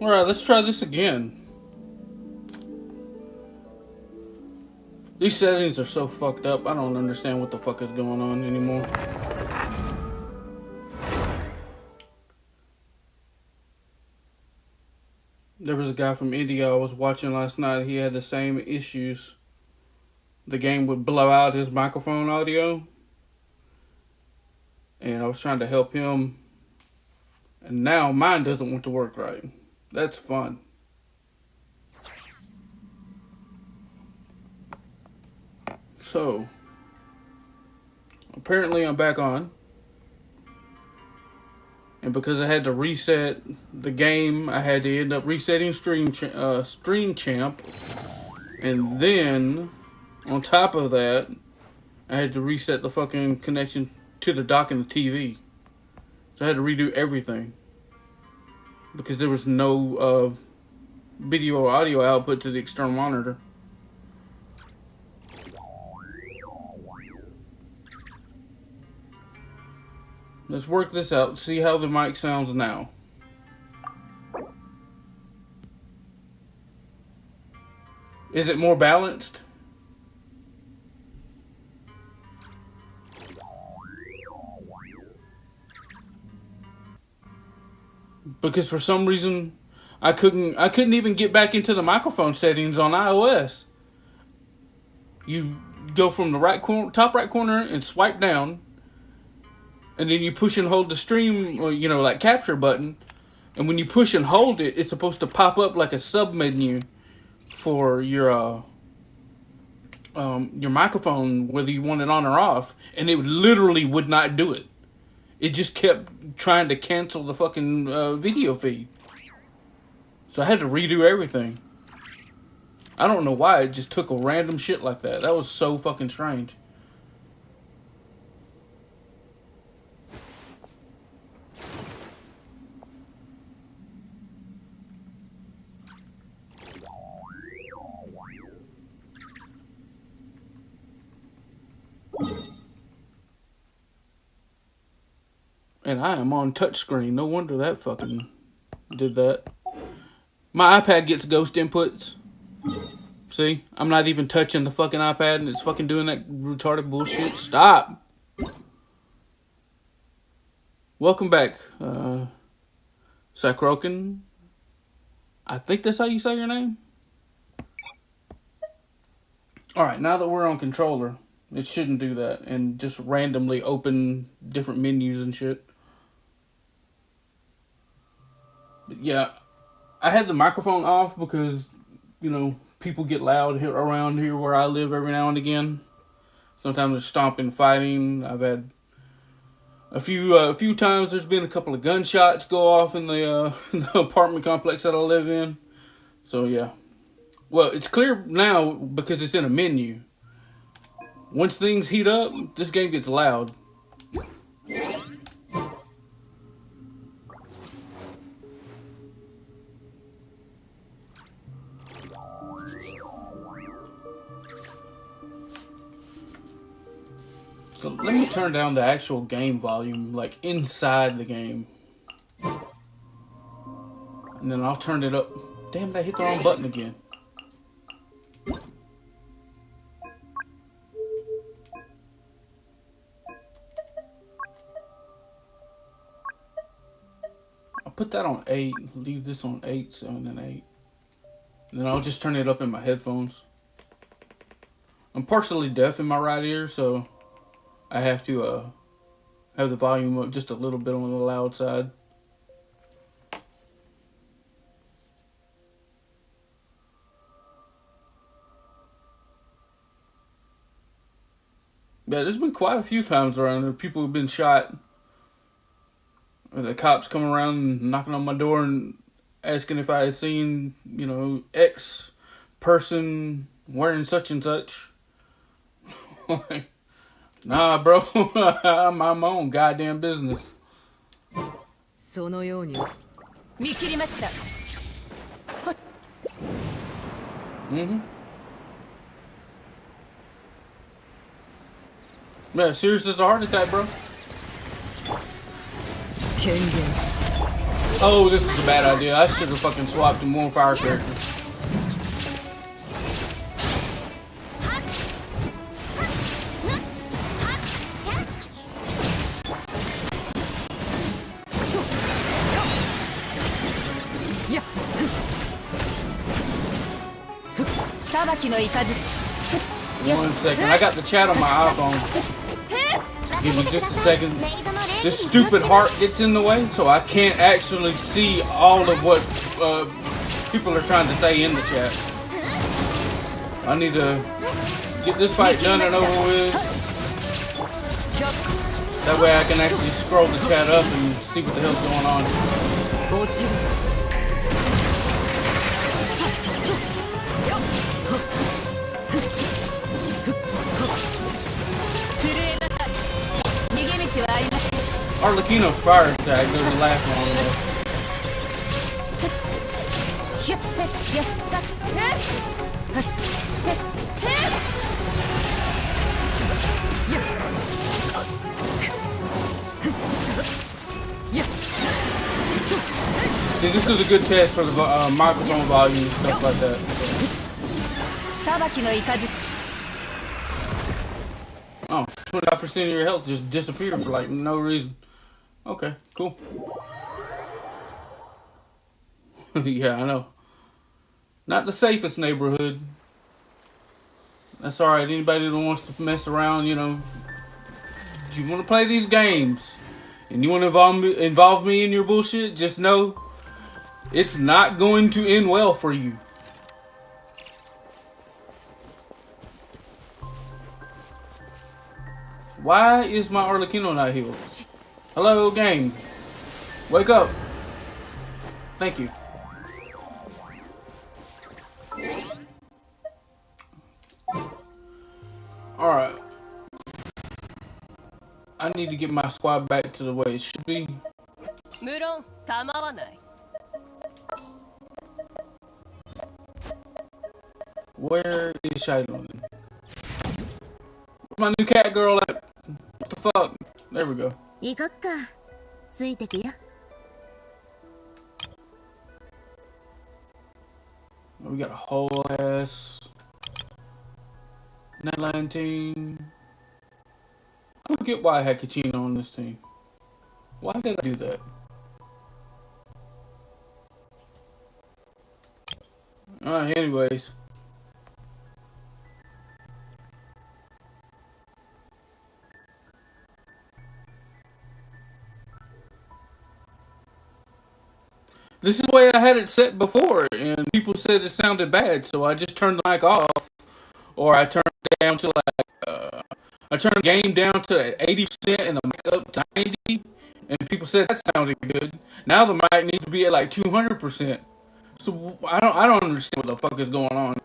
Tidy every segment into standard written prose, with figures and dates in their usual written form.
Alright, let's try this again. These settings are so fucked up, I don't understand what the fuck is going on anymore. There was a guy from India I was watching last night. He had the same issues. The game would blow out his microphone audio. And I was trying to help him. And now mine doesn't want to work right. That's fun. So, apparently I'm back on. And because I had to reset the game, I had to end up resetting Stream Champ. And then, on top of that, I had to reset the fucking connection to the dock and the TV. So I had to redo everything. Because there was no video or audio output to the external monitor. Let's work this out, see how the mic sounds now. Is it more balanced? Because for some reason I couldn't even get back into the microphone settings on iOS. You go from the top right corner and swipe down. And then you push and hold the stream, or, like capture button. And when you push and hold it, it's supposed to pop up like a sub menu for your microphone, whether you want it on or off. And it literally would not do it. It just kept trying to cancel the fucking video feed. So I had to redo everything. I don't know why it just took a random shit like that. That was so fucking strange. And I am on touchscreen. No wonder that fucking did that. My iPad gets ghost inputs. See? I'm not even touching the fucking iPad and it's fucking doing that retarded bullshit. Stop! Welcome back, Sakroken. I think that's how you say your name. Alright, now that we're on controller, it shouldn't do that and just randomly open different menus and shit. But yeah, I had the microphone off because, people get loud here around here where I live every now and again. Sometimes there's stomping, fighting. I've had a few times there's been a couple of gunshots go off in the apartment complex that I live in. So yeah. Well, it's clear now because it's in a menu. Once things heat up, this game gets loud. So let me turn down the actual game volume, like inside the game. And then I'll turn it up. Damn it, I hit the wrong button again. I'll put that on 8, leave this on 8, 7, and 8. And then I'll just turn it up in my headphones. I'm partially deaf in my right ear, so I have to have the volume up just a little bit on the loud side. Yeah, there's been quite a few times around here. People have been shot. The cops come around and knocking on my door and asking if I had seen, X person wearing such and such. Like, nah, bro. I'm my own goddamn business. Mm-hmm. Yeah, serious as a heart attack, bro. Oh, this is a bad idea. I should have fucking swapped to more fire characters. One second. I got the chat on my iPhone. Give me just a second. This stupid heart gets in the way, so I can't actually see all of what people are trying to say in the chat. I need to get this fight done and over with. That way I can actually scroll the chat up and see what the hell's going on. Arlecchino's fire attack doesn't last long enough. See, this is a good test for the microphone volume and stuff like that. Oh, 25% of your health just disappeared for like no reason. Okay, cool. Yeah, I know. Not the safest neighborhood. That's alright. Anybody that wants to mess around, you know. If you want to play these games and you want to involve me in your bullshit, just know it's not going to end well for you. Why is my Arlecchino not healed? Hello, game. Wake up. Thank you. Alright. I need to get my squad back to the way it should be. Where is Shailen? Where's my new cat girl at? What the fuck? There we go. We got a whole ass Netland team. I don't get why I had Kachina on this team. Why did I do that? Alright, anyways. This is the way I had it set before, and people said it sounded bad, so I just turned the mic off, or I turned it down to like, I turned the game down to 80% and the mic up to 90, and people said that sounded good. Now the mic needs to be at like 200%. So I don't understand what the fuck is going on.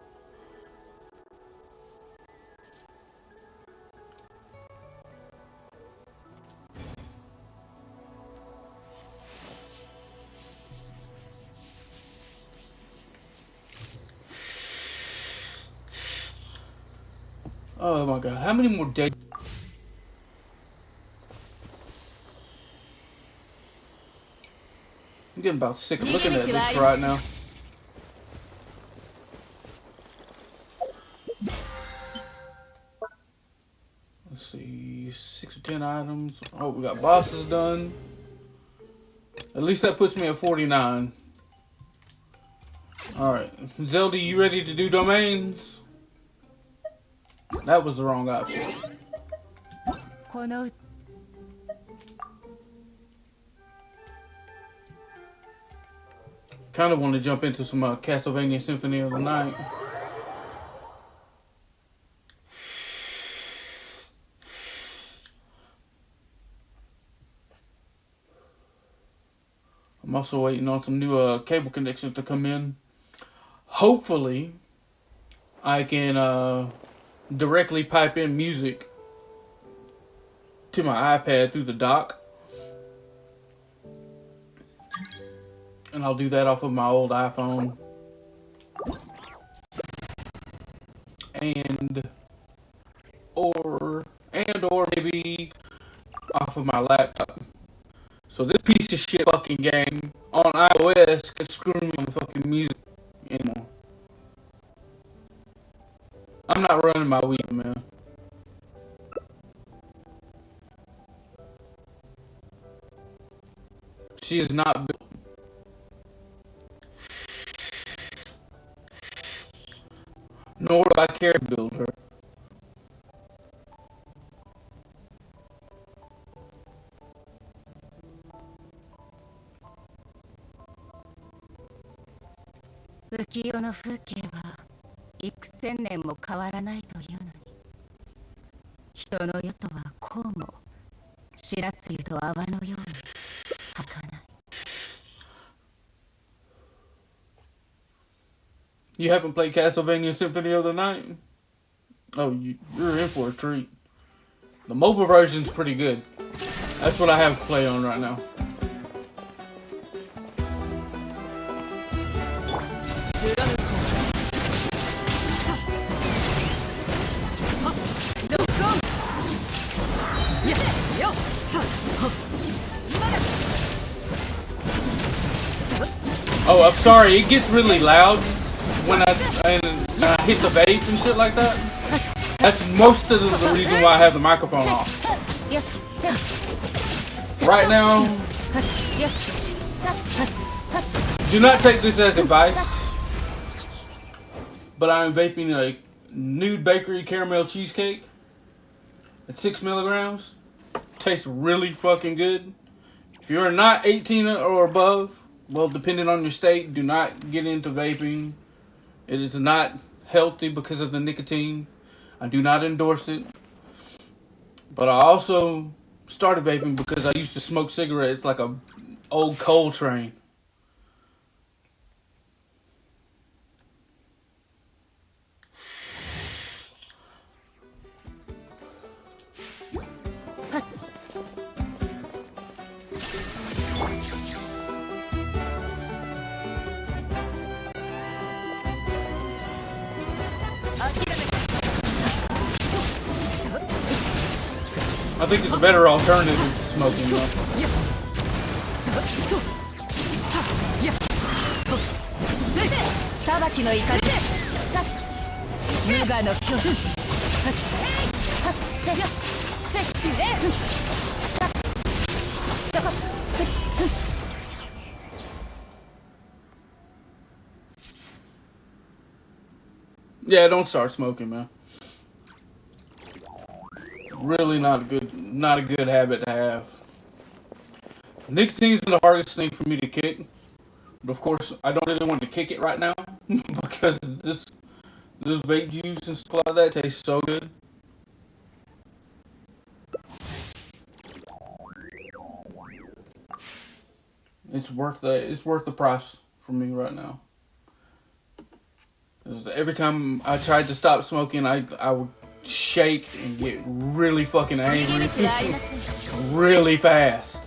Oh my god, how many more days? I'm getting about sick of looking at this right now. Let's see, 6 or 10 items. Oh, we got bosses done. At least that puts me at 49. Alright, Zelda, you ready to do domains? That was the wrong option. Kind of want to jump into some Castlevania Symphony of the Night. I'm also waiting on some new cable connections to come in. Hopefully, I can directly pipe in music to my iPad through the dock. And I'll do that off of my old iPhone. And or maybe off of my laptop. So this piece of shit fucking game on iOS can screw me on the fucking music anymore. I'm not running my Wii, man. She is not built. Nor do I care to build her. You haven't played Castlevania Symphony of the Night? Oh, you're in for a treat. The mobile version's pretty good. That's what I have to play on right now. Oh, I'm sorry. It gets really loud when I hit the vape and shit like that. That's most of the reason why I have the microphone off. Right now, do not take this as advice, but I'm vaping a Nude Bakery caramel cheesecake at 6 milligrams. Tastes really fucking good. If you're not 18 or above, well, depending on your state, do not get into vaping. It is not healthy because of the nicotine. I do not endorse it. But I also started vaping because I used to smoke cigarettes like a old coal train. I think it's a better alternative to smoking, though. Yeah, don't start smoking, man. Really not a good habit to have. Nicotine's the hardest thing for me to kick, but of course I don't really want to kick it right now because this vape juice and stuff like that tastes so good. It's worth the price for me right now. Every time I tried to stop smoking, I would shake and get really fucking angry really fast.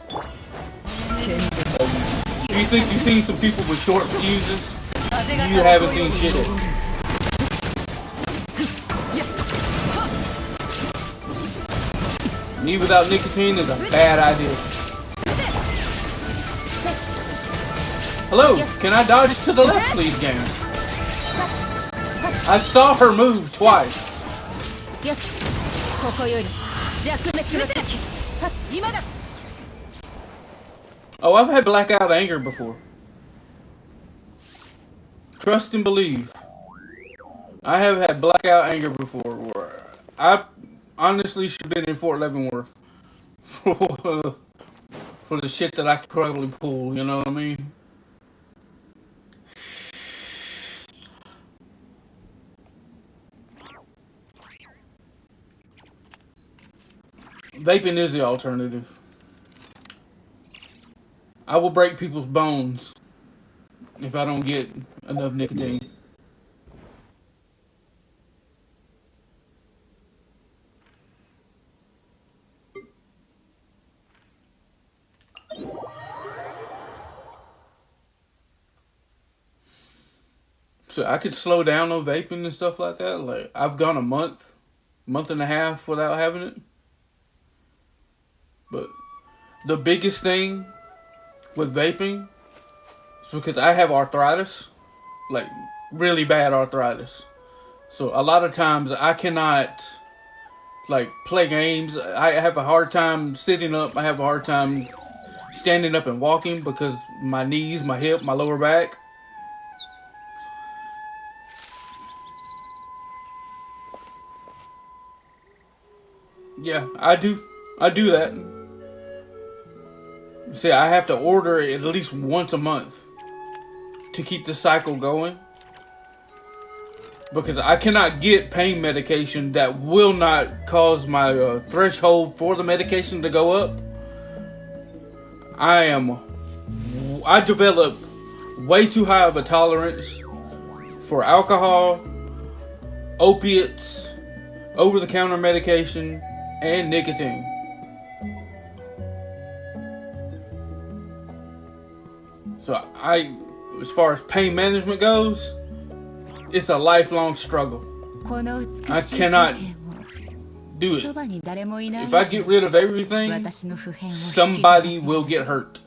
If you think you've seen some people with short fuses, you haven't seen shit. Me without nicotine is a bad idea. Hello, can I dodge to the left, please, game? I saw her move twice. Oh, I've had blackout anger before. Trust and believe. I have had blackout anger before where I honestly should have been in Fort Leavenworth for the shit that I could probably pull, you know what I mean? Vaping is the alternative. I will break people's bones if I don't get enough nicotine. So I could slow down on vaping and stuff like that. Like I've gone a month and a half without having it. But the biggest thing with vaping is because I have arthritis, like really bad arthritis. So a lot of times I cannot like play games. I have a hard time sitting up. I have a hard time standing up and walking because my knees, my hip, my lower back. Yeah, I do that. See, I have to order it at least once a month to keep the cycle going. Because I cannot get pain medication that will not cause my threshold for the medication to go up. I develop way too high of a tolerance for alcohol, opiates, over-the-counter medication, and nicotine. So as far as pain management goes, it's a lifelong struggle. I cannot do it. If I get rid of everything, somebody will get hurt.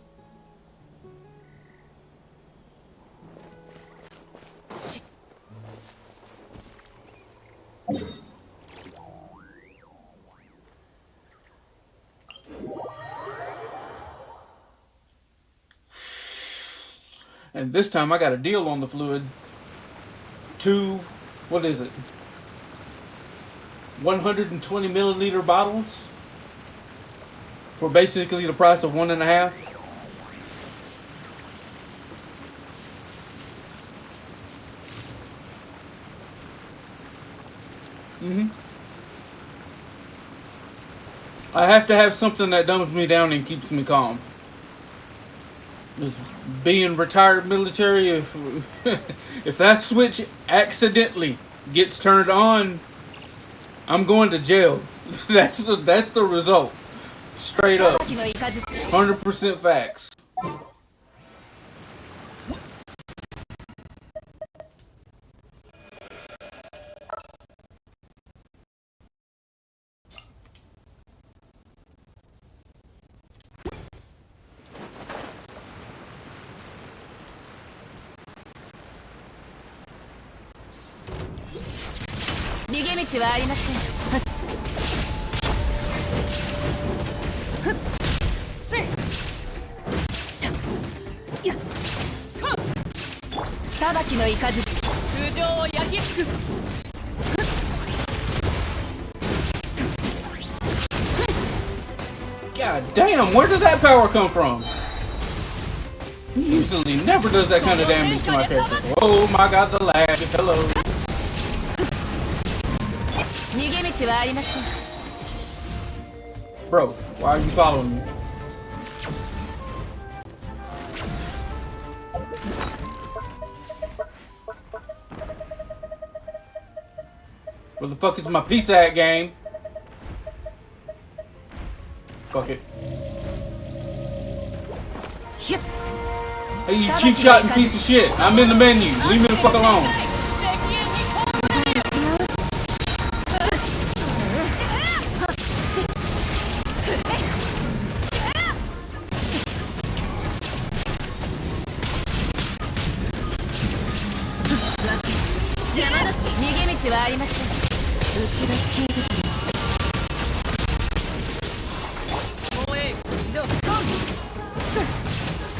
And this time I got a deal on the fluid. What is it? 120 milliliter bottles for basically the price of 1.5. I have to have something that dumbs me down and keeps me calm. Just being retired military, if that switch accidentally gets turned on, I'm going to jail. That's the result. Straight up. 100% facts. God damn, where did that power come from? He usually never does that kind of damage to my character. Oh my god, the lag. Hello. Bro, why are you following me? Where the fuck is my pizza at, game? Fuck it. Hey, you cheap shot and piece of shit. I'm in the menu. Leave me the fuck alone.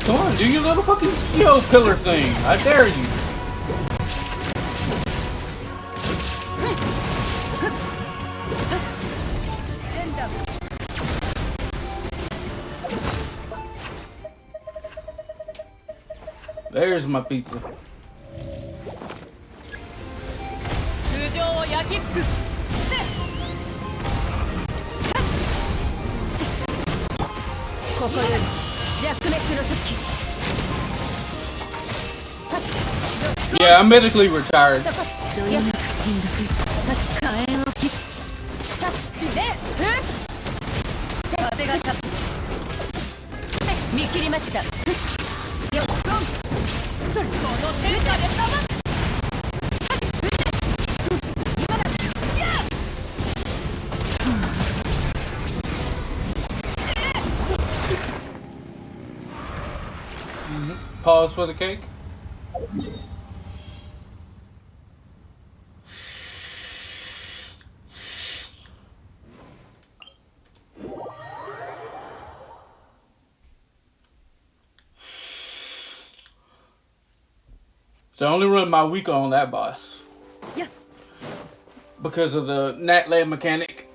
Come on, do your little fucking geo pillar thing. I dare you. There's my pizza. Yeah, I'm medically retired. pause for the cake. So I only run my week on that boss. Yeah. Because of the Nat Lab mechanic.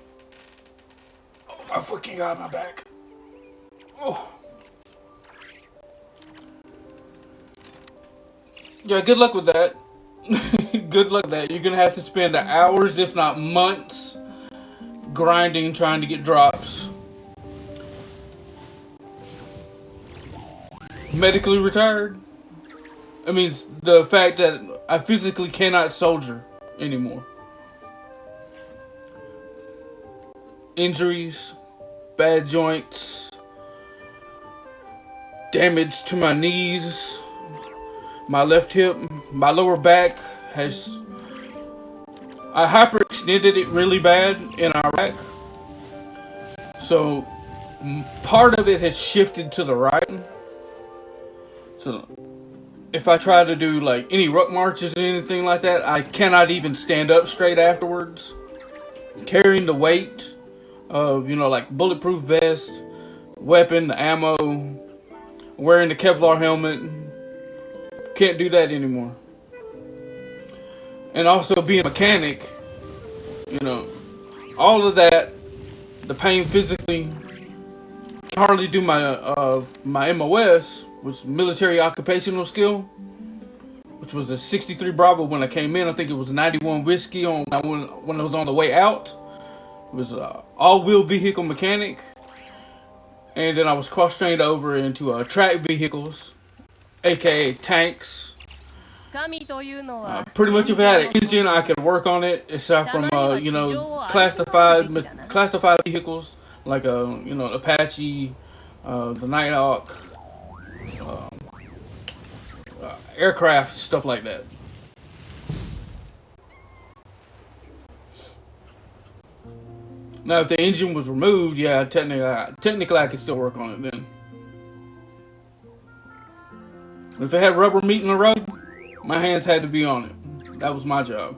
Oh, I fucking got my back. Oh. Yeah, good luck with that. Good luck with that. You're gonna have to spend hours, if not months, grinding trying to get drops. Medically retired. I mean, the fact that I physically cannot soldier anymore. Injuries, bad joints, damage to my knees, my left hip, my lower back has... I hyperextended it really bad in Iraq. So, part of it has shifted to the right. So, if I try to do like any ruck marches or anything like that, I cannot even stand up straight afterwards. Carrying the weight of, like bulletproof vest, weapon, ammo, wearing the Kevlar helmet, can't do that anymore. And also being a mechanic, all of that, the pain physically, can hardly do my MOS, which is military occupational skill, which was a 63 Bravo when I came in. I think it was 91 Whiskey when I was on the way out. It was all-wheel vehicle mechanic, and then I was cross-trained over into track vehicles, aka tanks. Pretty much if I had an engine, I could work on it, aside from classified vehicles like Apache, the Nighthawk, aircraft, stuff like that. Now, if the engine was removed, yeah, technically I could still work on it then. If it had rubber meat in the road, my hands had to be on it. That was my job.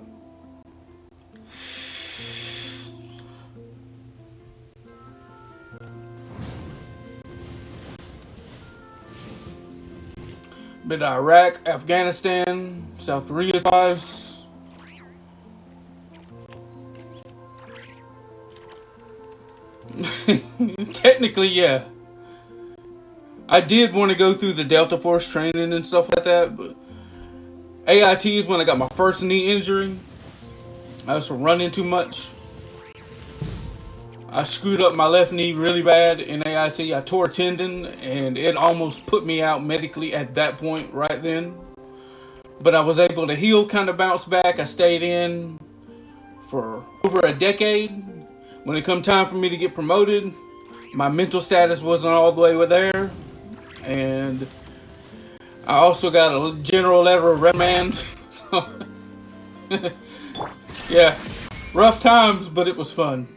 Been to Iraq, Afghanistan, South Korea twice. Technically, yeah. I did want to go through the Delta Force training and stuff like that, but AIT is when I got my first knee injury. I was running too much. I screwed up my left knee really bad in AIT. I tore a tendon, and it almost put me out medically at that point right then. But I was able to heal, kind of bounce back. I stayed in for over a decade. When it come time for me to get promoted, my mental status wasn't all the way there. And I also got a general letter of reprimand. Yeah, rough times, but it was fun.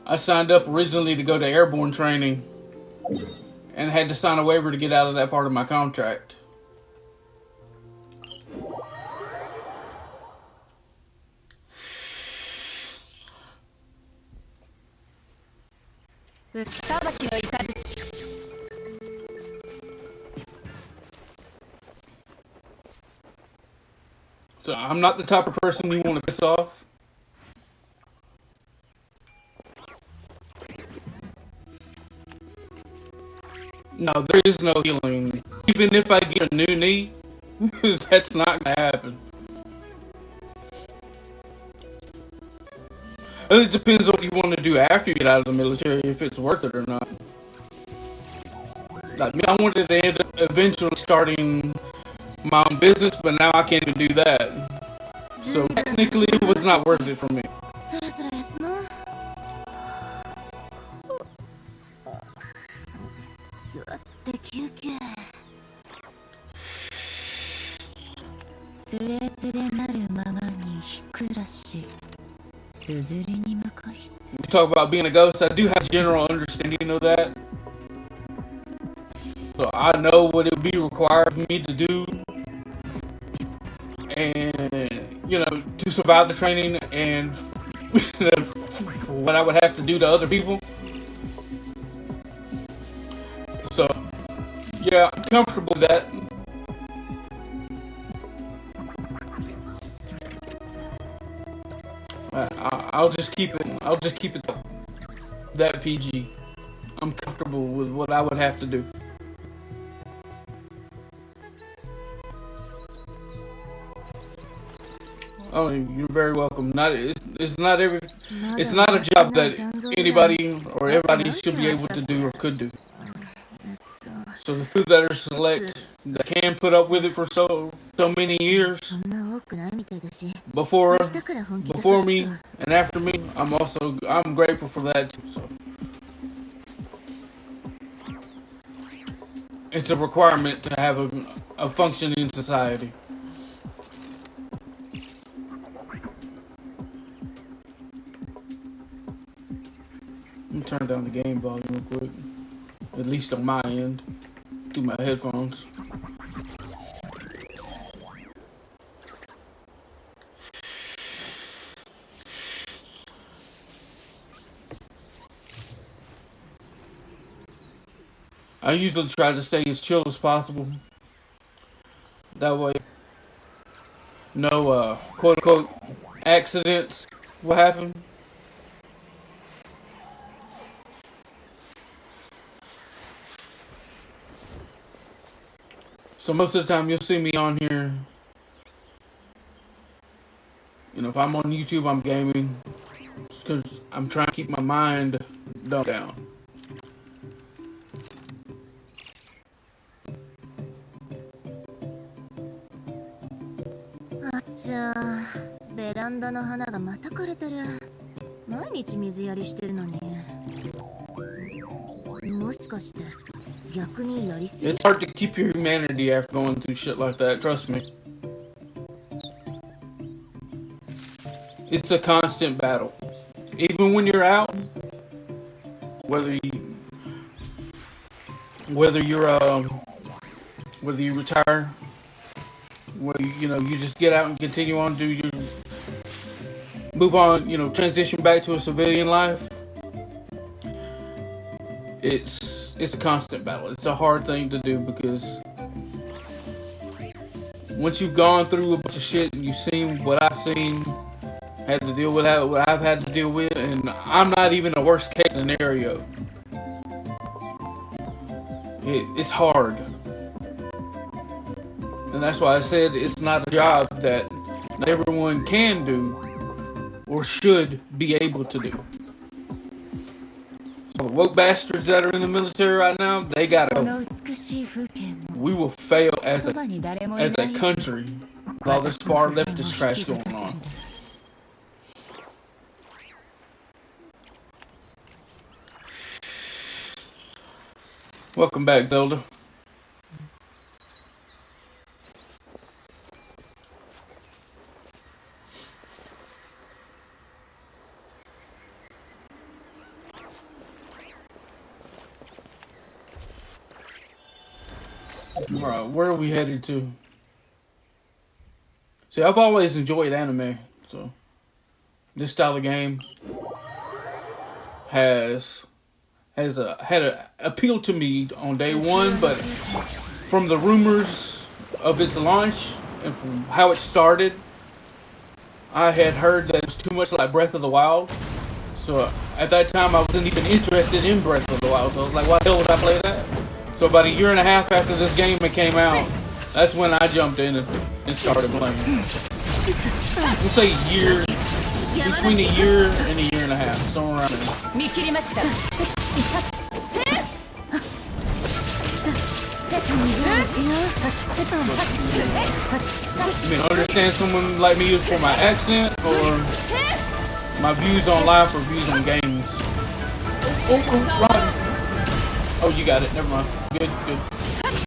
I signed up originally to go to airborne training and had to sign a waiver to get out of that part of my contract. So I'm not the type of person you want to piss off. No, there is no healing. Even if I get a new knee, that's not gonna happen. It depends on what you want to do after you get out of the military, if it's worth it or not. Like me, I wanted to end up eventually starting my own business, but now I can't even do that. So technically, it was not worth it for me. そろそろ休もう。座って休憩。つれづれなるままにひくらし、すずりに向かいて。talk about being a ghost, I do have a general understanding of that. So I know what it would be required for me to do, and to survive the training, and what I would have to do to other people. So yeah, I'm comfortable with that. I'll just keep it that PG. I'm comfortable with what I would have to do. Oh, you're very welcome. It's not a job that anybody or everybody should be able to do or could do. So the few that are select that can put up with it for so many years before me and after me, I'm grateful for that too. So it's a requirement to have a functioning society. Let me turn down the game volume real quick, at least on my end, through my headphones. I usually try to stay as chill as possible. That way, no quote unquote accidents will happen. So most of the time you'll see me on here. If I'm on YouTube, I'm gaming. Just because I'm trying to keep my mind dumbed down. あっちゃー、ベランダの花がまた枯れてる。毎日水やりしてるのに。もしかして逆にやりすぎ？ It's hard to keep your humanity after going through shit like that, trust me. It's a constant battle. Even when you're out, whether you retire, whether you just get out and continue on, move on, transition back to a civilian life. It's a constant battle. It's a hard thing to do because once you've gone through a bunch of shit and you've seen what I've seen, had to deal with that, what I've had to deal with, and I'm not even a worst case scenario. It's hard. And that's why I said it's not a job that not everyone can do or should be able to do. So the woke bastards that are in the military right now, they gotta go. We will fail as a country with all this far leftist trash going on. Welcome back, Zelda. Bro, where are we headed to? See, I've always enjoyed anime, so this style of game had a appeal to me on day one, but from the rumors of its launch and from how it started, I had heard that it was too much like Breath of the Wild. So at that time, I wasn't even interested in Breath of the Wild. So I was like, why the hell would I play that? So about a year and a half after this game came out, that's when I jumped in and started playing. Let's say a year, between a year and a half, somewhere around there. I mean, understand someone like me for my accent or my views on life or views on games. Run. Oh, you got it. Never mind. Good.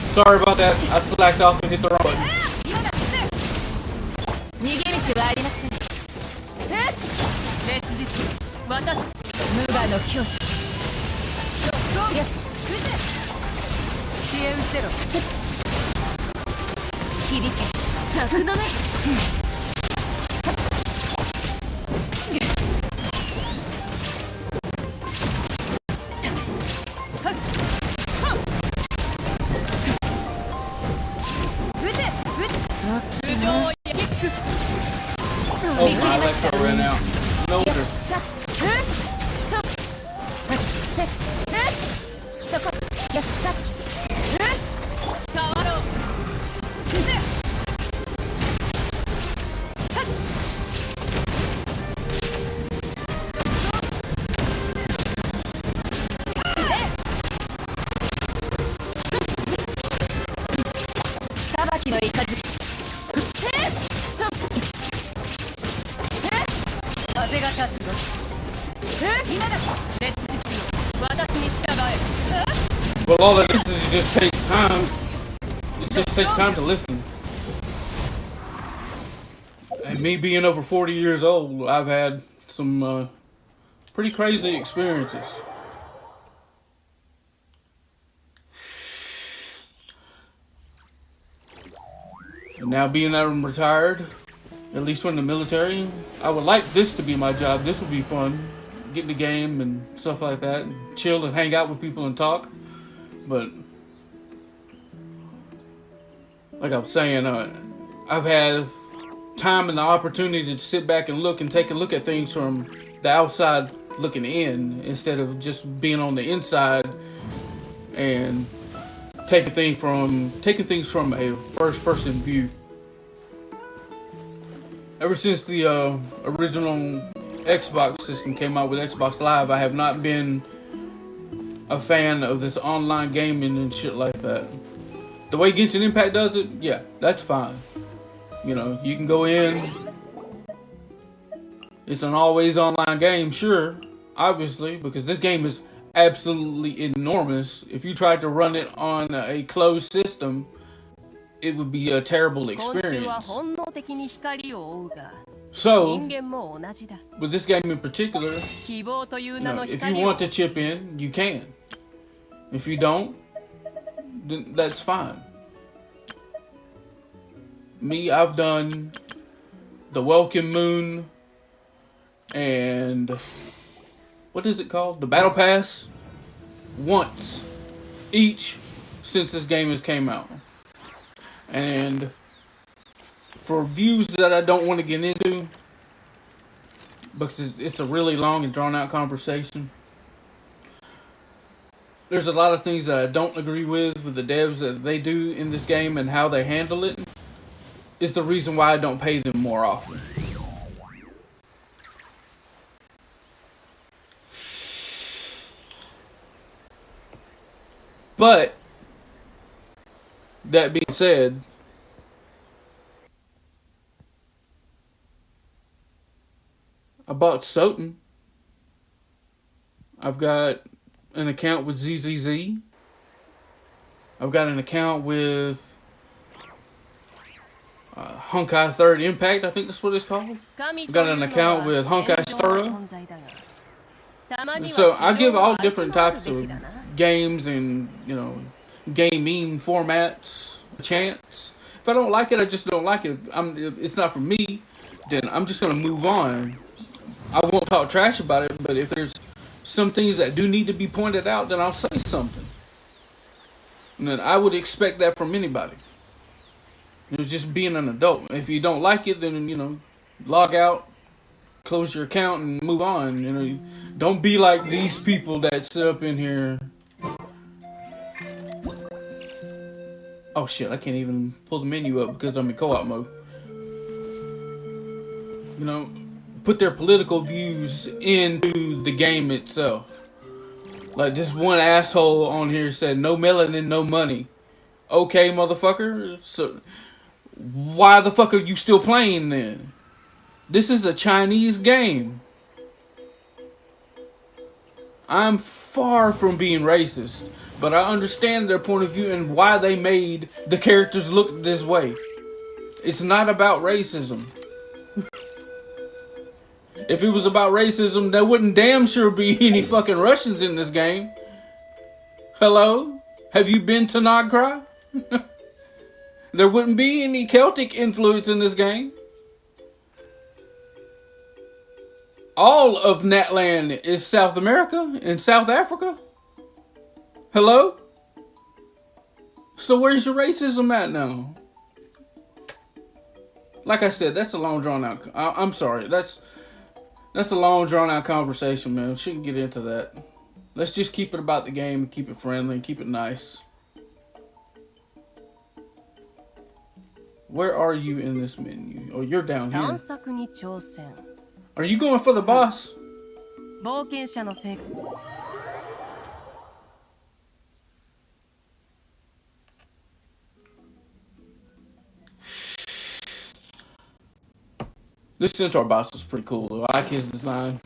Sorry about that. I slacked off and hit the wrong button. Oh, my electro ran out. No wonder. Well, all that is it just takes time. It just takes time to listen. And me being over 40 years old, I've had some pretty crazy experiences. And now being that I'm retired, at least from the military, I would like this to be my job. This would be fun. Get in the game and stuff like that. And chill and hang out with people and talk. But like I was saying, I've had time and the opportunity to sit back and look and take a look at things from the outside looking in instead of just being on the inside and taking things from a first person view. Ever since the original Xbox system came out with Xbox Live, I have not been a fan of this online gaming and shit like that. The way Genshin Impact does it, yeah, that's fine. You know, you can go in. It's an always online game, sure, obviously, because this game is absolutely enormous. If you tried to run it on a closed system, it would be a terrible experience. So, with this game in particular, if you want to chip in, you can. If you don't, then that's fine. Me, I've done the Welcome Moon and what is it called? The Battle Pass once each since this game has came out. And for views that I don't want to get into, because it's a really long and drawn out conversation, there's a lot of things that I don't agree with the devs that they do in this game and how they handle it. Is the reason why I don't pay them more often. But that being said, I bought Soten. I've got an account with ZZZ. I've got an account with Honkai 3rd Impact, I think that's what it's called. I've got an account with Honkai Stura. So I give all different types of games and, gaming formats a chance. If I don't like it, I just don't like it. If it's not for me, then I'm just going to move on. I won't talk trash about it, but if there's some things that do need to be pointed out, then I'll say something. And then I would expect that from anybody. It's just being an adult. If you don't like it, then, log out, close your account, and move on. Don't be like these people that sit up in here. Oh shit, I can't even pull the menu up because I'm in co-op mode. Put their political views into the game itself. Like this one asshole on here said, no melanin, no money. Okay, motherfucker. So why the fuck are you still playing then? This is a Chinese game. I'm far from being racist, but I understand their point of view and why they made the characters look this way. It's not about racism. If it was about racism, there wouldn't damn sure be any fucking Russians in this game. Hello? Have you been to Nagara? There wouldn't be any Celtic influence in this game. All of Natland is South America and South Africa. Hello? So where's your racism at now? Like I said, that's a long drawn out. I'm sorry. That's a long drawn out conversation, man. We shouldn't get into that. Let's just keep it about the game and keep it friendly and keep it nice. Where are you in this menu? Oh, you're down here. Are you going for the boss? This Centaur boss is pretty cool. I like his design.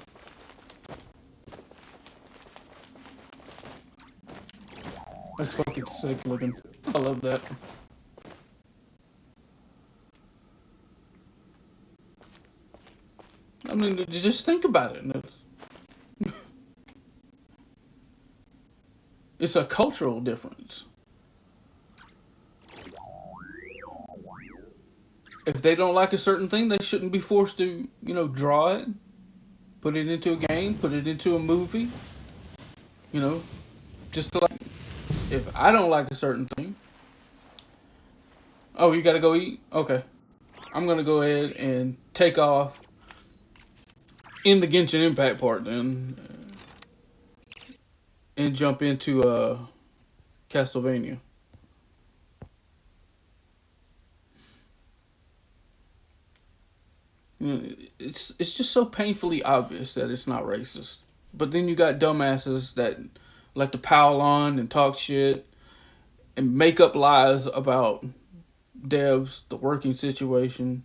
That's fucking sick looking. I love that. I mean, just think about it. It's a cultural difference. If they don't like a certain thing, they shouldn't be forced to, draw it, put it into a game, put it into a movie. Just like, if I don't like a certain thing. Oh, you gotta go eat? Okay. I'm gonna go ahead and take off in the Genshin Impact part then. And jump into Castlevania. It's just so painfully obvious that it's not racist. But then you got dumbasses that like to pile on and talk shit and make up lies about devs, the working situation,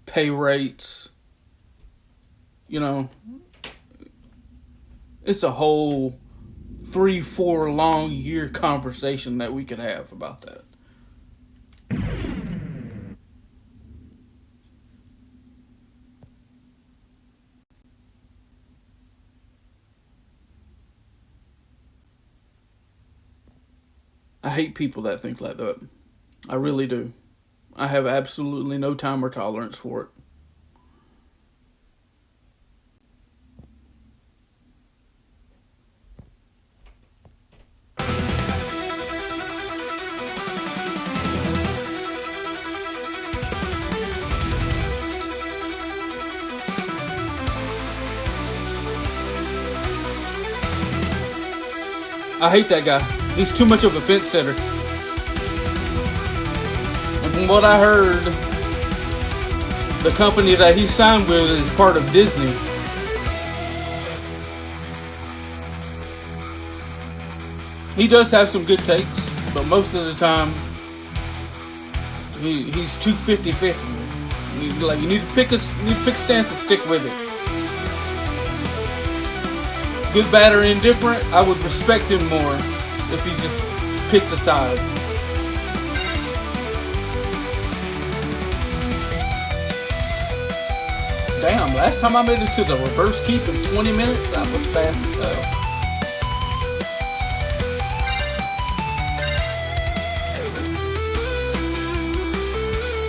pay rates. It's a whole 3-4 long year conversation that we could have about that. I hate people that think like that. I really do. I have absolutely no time or tolerance for it. I hate that guy. He's too much of a fence sitter. And from what I heard, the company that he signed with is part of Disney. He does have some good takes, but most of the time, he's too 50-50. You need to pick a stance and stick with it. Good, bad, or indifferent, I would respect him more if he just picked a side. Damn, last time I made it to the reverse keep in 20 minutes, that was fast as hell.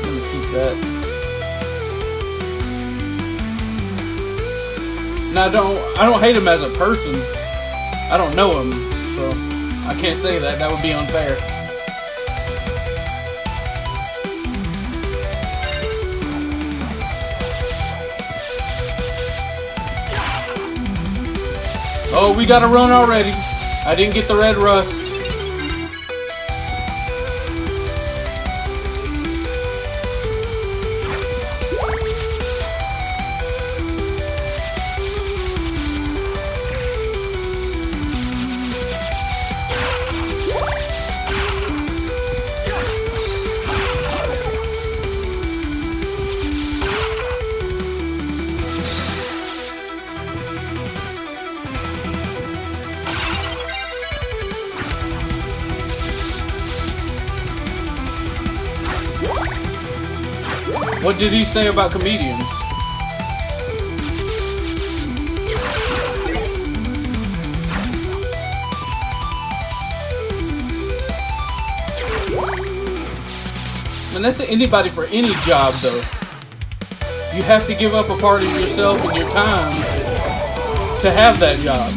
Let me keep that. Now, I don't hate him as a person. I don't know him, so I can't say that. That would be unfair. Oh, we gotta run already. I didn't get the red rust. What did he say about comedians? And that's anybody for any job, though. You have to give up a part of yourself and your time to have that job.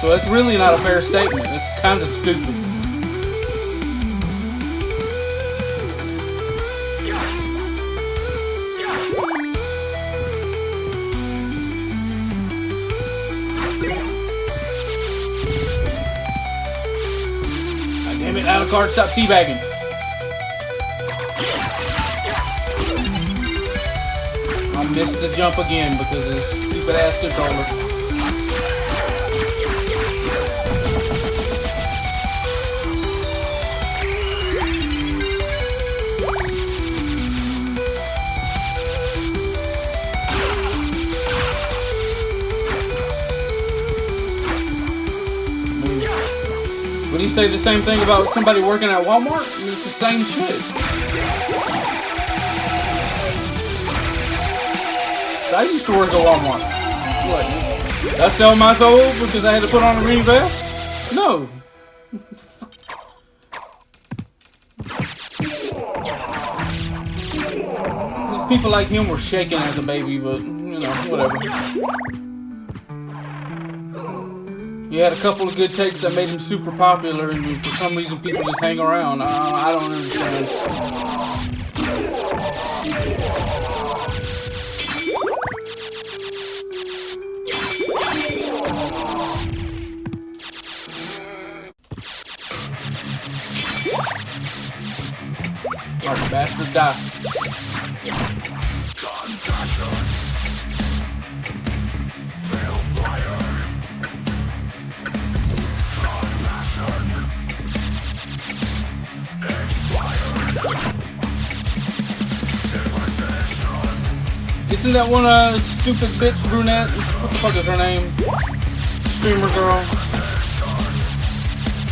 So that's really not a fair statement. It's kind of stupid. God damn it, Alucard, stop teabagging. I missed the jump again because of this stupid ass controller. Would he say the same thing about somebody working at Walmart? I mean, it's the same shit. I used to work at Walmart. What? Did I sell my soul because I had to put on a green vest? No. People like him were shaking as a baby, but, you know, whatever. He had a couple of good takes that made him super popular, and for some reason people just hang around. I don't understand. Oh, the bastard died. Isn't that one stupid bitch brunette? What the fuck is her name? Streamer girl.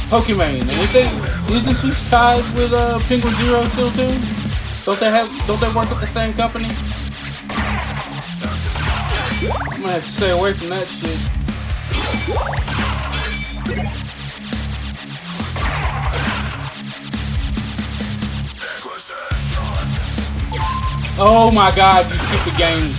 Pokimane. Isn't she tied with Penguin Zero still too? Don't they work at the same company? I'm gonna have to stay away from that shit. Oh my god, you skipped the game.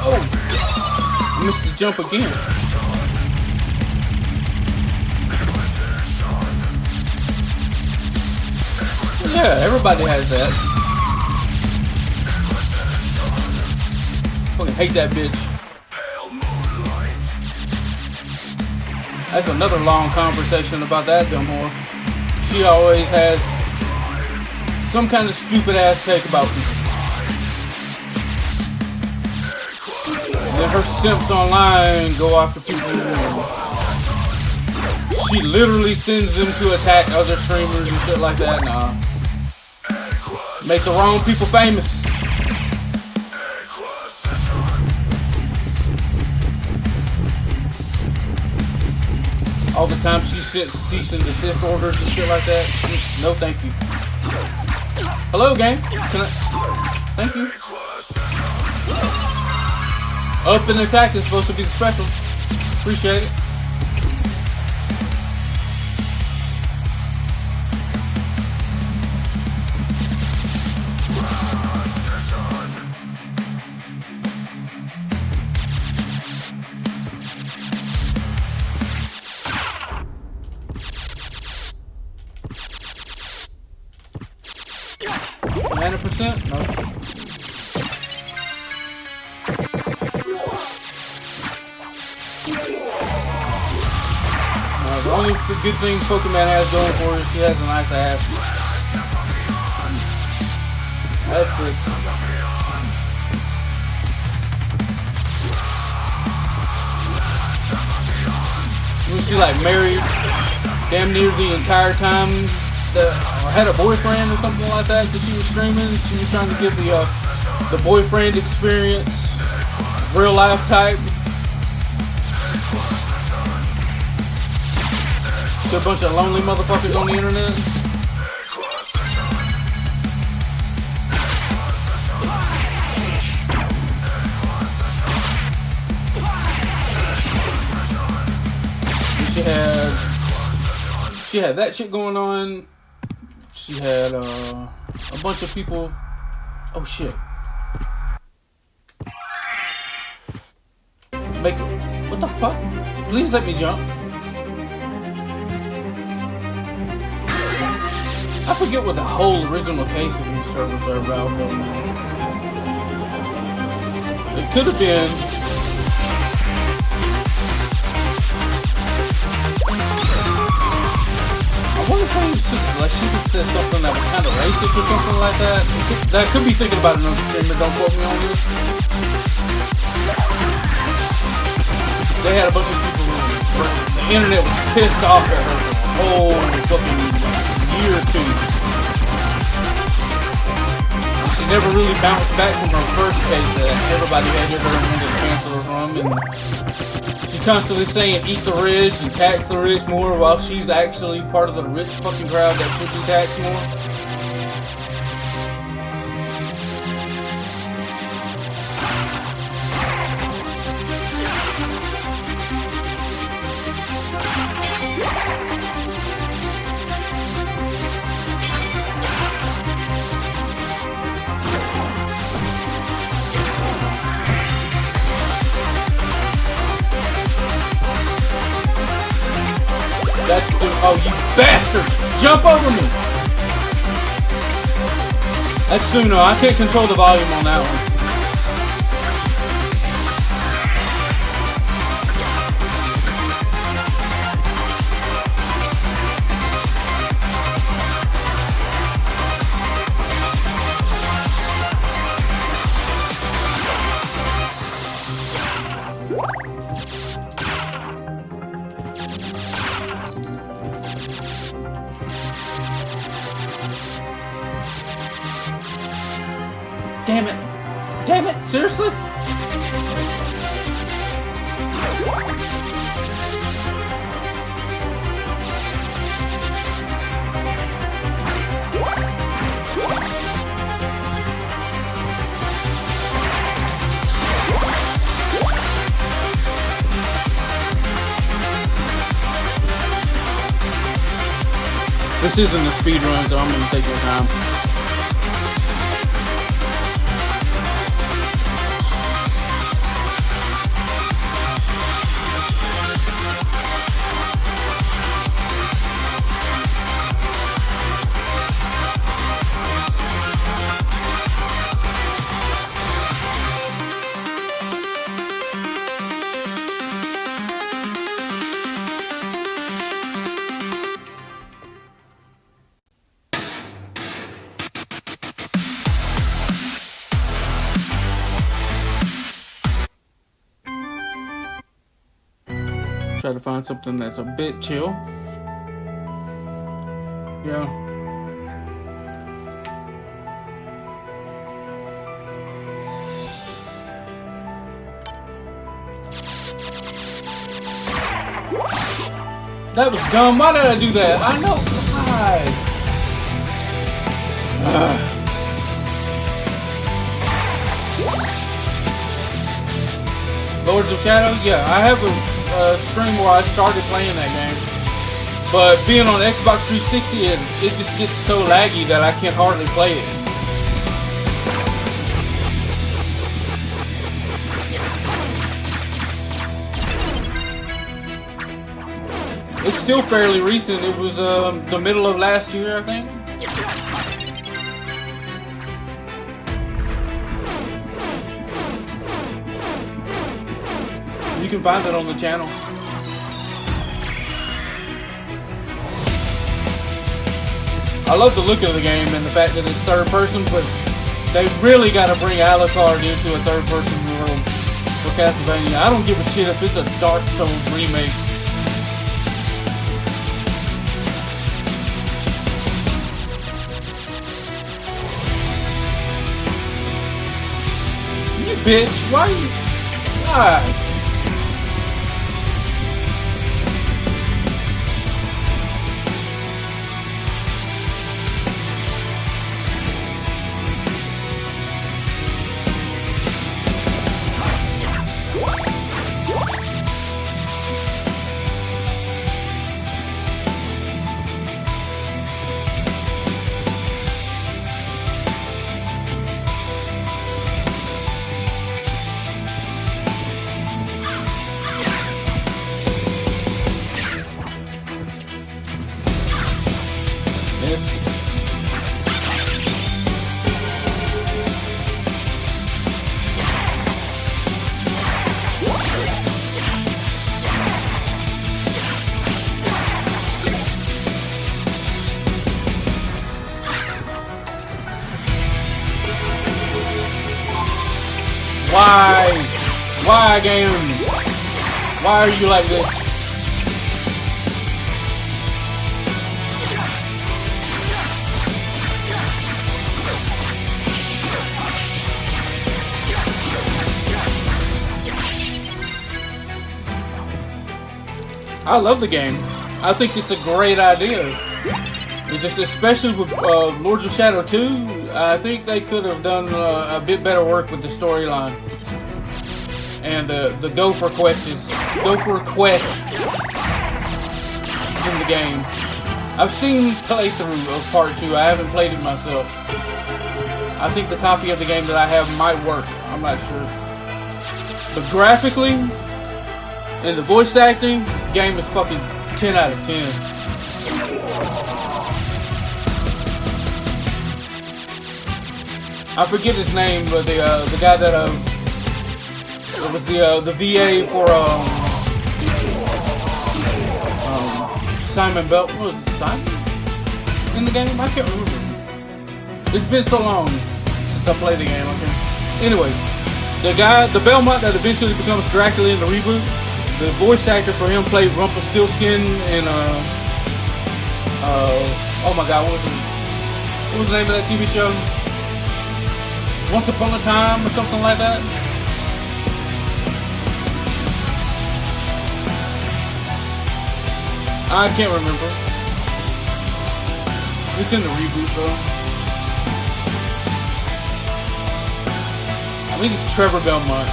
Oh, I missed the jump again. Yeah, everybody has that. Fucking hate that bitch. That's another long conversation about that dumb whore. She always has some kind of stupid ass take about people. And then her simps online go after people. She literally sends them to attack other streamers and shit like that. Nah. Make the wrong people famous. All the time she sends cease and desist orders and shit like that. No thank you. Hello game. Can I? Thank you. Up and attack is supposed to be the special. Appreciate it. No. The only good thing Pokemon has going for her is she has a nice ass. That's it. Was she like married damn near the entire time? Or had a boyfriend or something like that she was streaming. She was trying to give the boyfriend experience, real life type. to a bunch of lonely motherfuckers on the internet. She had that shit going on. She had a bunch of people. Oh shit! What the fuck? Please let me jump. I forget what the whole original case of these servers are about, but it could have been. I want to say she said something that was kind of racist or something like that. That could be thinking about another streamer. Don't quote me on this. They had a bunch of people who the internet was pissed off at her for a whole fucking year or two. And she never really bounced back from her first case that everybody hated her and wanted to cancel her from. And she's constantly saying eat the rich and tax the rich more while she's actually part of the rich fucking crowd that should be taxed more. Oh, you bastard! Jump over me! That's Suno. I can't control the volume on that one. Damn it! Damn it! Seriously? This isn't a speed run, so I'm gonna take your time. Try to find something that's a bit chill. Yeah. That was dumb. Why did I do that? I know. God. Lords of Shadow? Yeah, I have a stream where I started playing that game, but being on Xbox 360 it just gets so laggy that I can hardly play it. It's still fairly recent. It was the middle of last year, I think. You can find it on the channel. I love the look of the game and the fact that it's third person, but they really got to bring Alucard into a third person world for Castlevania. I don't give a shit if it's a Dark Souls remake. You bitch, why are you... God. Why, game? Why are you like this? I love the game. I think it's a great idea. It's just, especially with Lords of Shadow 2, I think they could have done a bit better work with the storyline. And the go for quests in the game. I've seen playthrough of part 2. I haven't played it myself. I think the copy of the game that I have might work. I'm not sure. But graphically and the voice acting, game is fucking 10 out of 10. I forget his name, but the guy that was the VA for Simon Bell. What was it, Simon in the game? I can't remember. It's been so long since I played the game. Anyways, the Belmont that eventually becomes Dracula in the reboot, the voice actor for him played Rumpelstiltskin in oh my god, what was the name of that TV show? Once Upon a Time or something like that? I can't remember. It's in the reboot though. I think it's Trevor Belmont.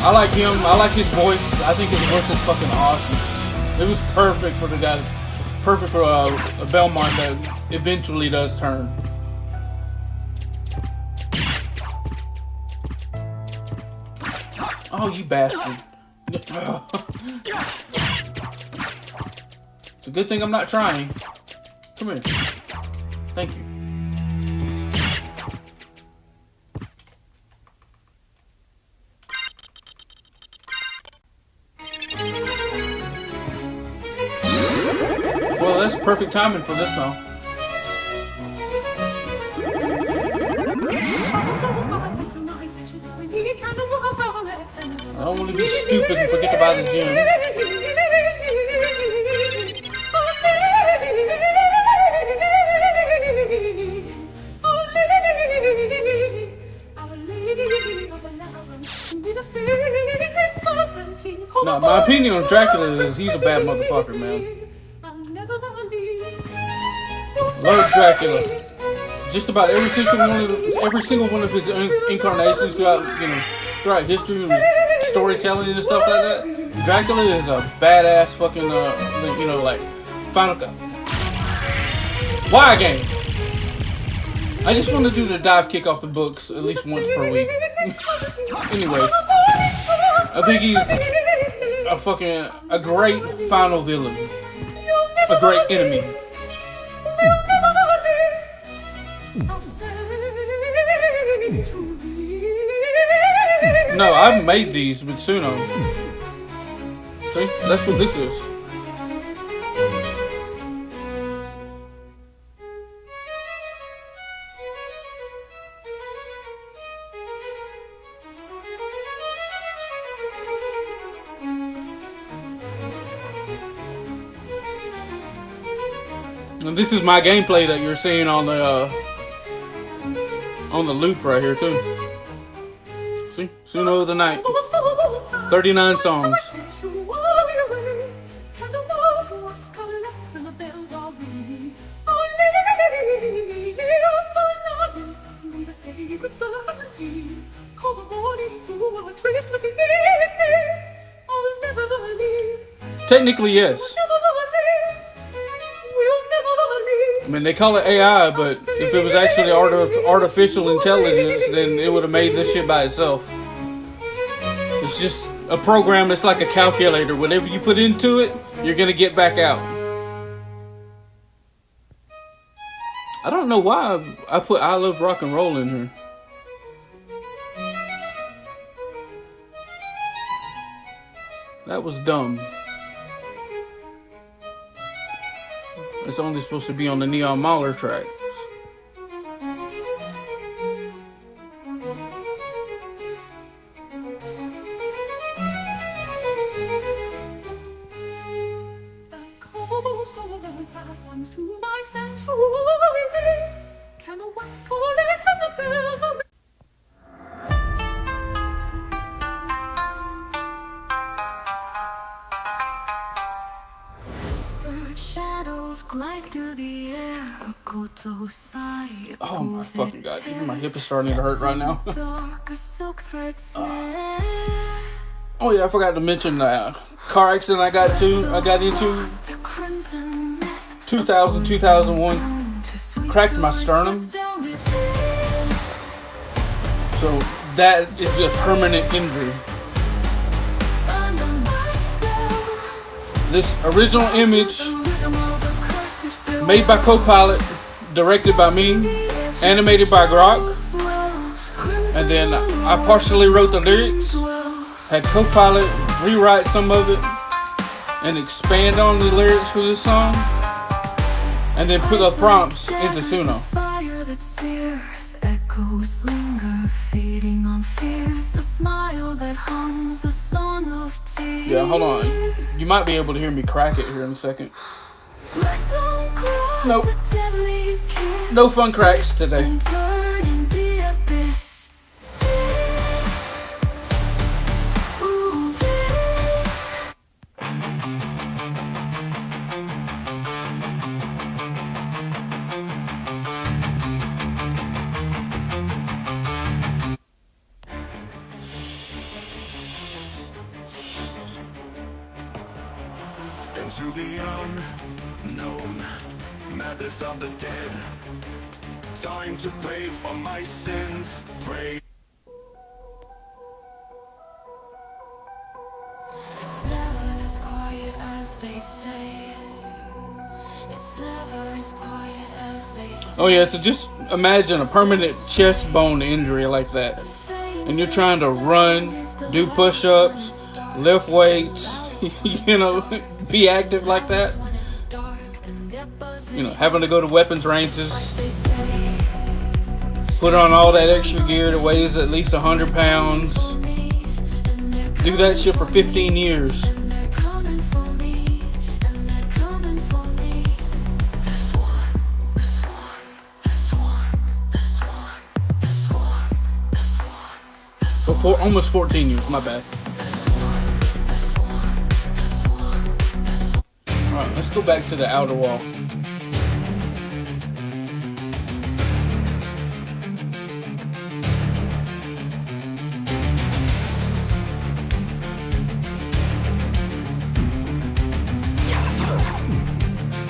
I like him. I like his voice. I think his voice is fucking awesome. It was perfect for the guy. Perfect for a Belmont that eventually does turn. Oh, you bastard. It's a good thing I'm not trying. Come here. Thank you. Well, that's perfect timing for this song. I don't want to be stupid and forget to buy the gym. No, my opinion on Dracula is he's a bad motherfucker, man. Love Dracula. Just about every single one of his incarnations throughout history and storytelling and stuff like that. Dracula is a badass fucking final. Why game? I just want to do the dive kick off the books at least once per week. Anyways, I think he's a great final villain, a great enemy. No, I've made these with Suno. See, that's what this is. And this is my gameplay that you're seeing on the loop right here too. See, Suno of the Night, 39 songs. Technically, yes. I mean, they call it AI, but if it was actually artificial intelligence, then it would have made this shit by itself. It's just a program that's like a calculator. Whatever you put into it, you're gonna get back out. I don't know why I put I Love Rock and Roll in here. That was dumb. It's only supposed to be on the Neon Mauler tracks. comes to my sanctuary. Can the wax collect and the bells are shadows glide through the air. Oh my fucking god, even my hip is starting to hurt right now. Oh yeah, I forgot to mention the car accident I got into 2001. Cracked my sternum. So that is a permanent injury. This original image, made by Copilot, directed by me, animated by Grok, and then I partially wrote the lyrics, had Copilot rewrite some of it, and expand on the lyrics for this song, and then put the prompts into Suno. Echoes linger, feeding on fears, a smile that hums a song of tears. Yeah, hold on. You might be able to hear me crack it here in a second. Nope. No fun cracks today. Into the unknown, madness of the dead. Time to pay for my sins. Pray. It's never as quiet as they say. It's never as quiet as they say. Oh yeah, so just imagine a permanent chest bone injury like that. And you're trying to run, do push-ups, lift weights, you know, be active like that. You know, having to go to weapons ranges, put on all that extra gear that weighs at least 100 pounds. Do that shit for 15 years. Before almost 14 years, my bad. Alright, let's go back to the outer wall.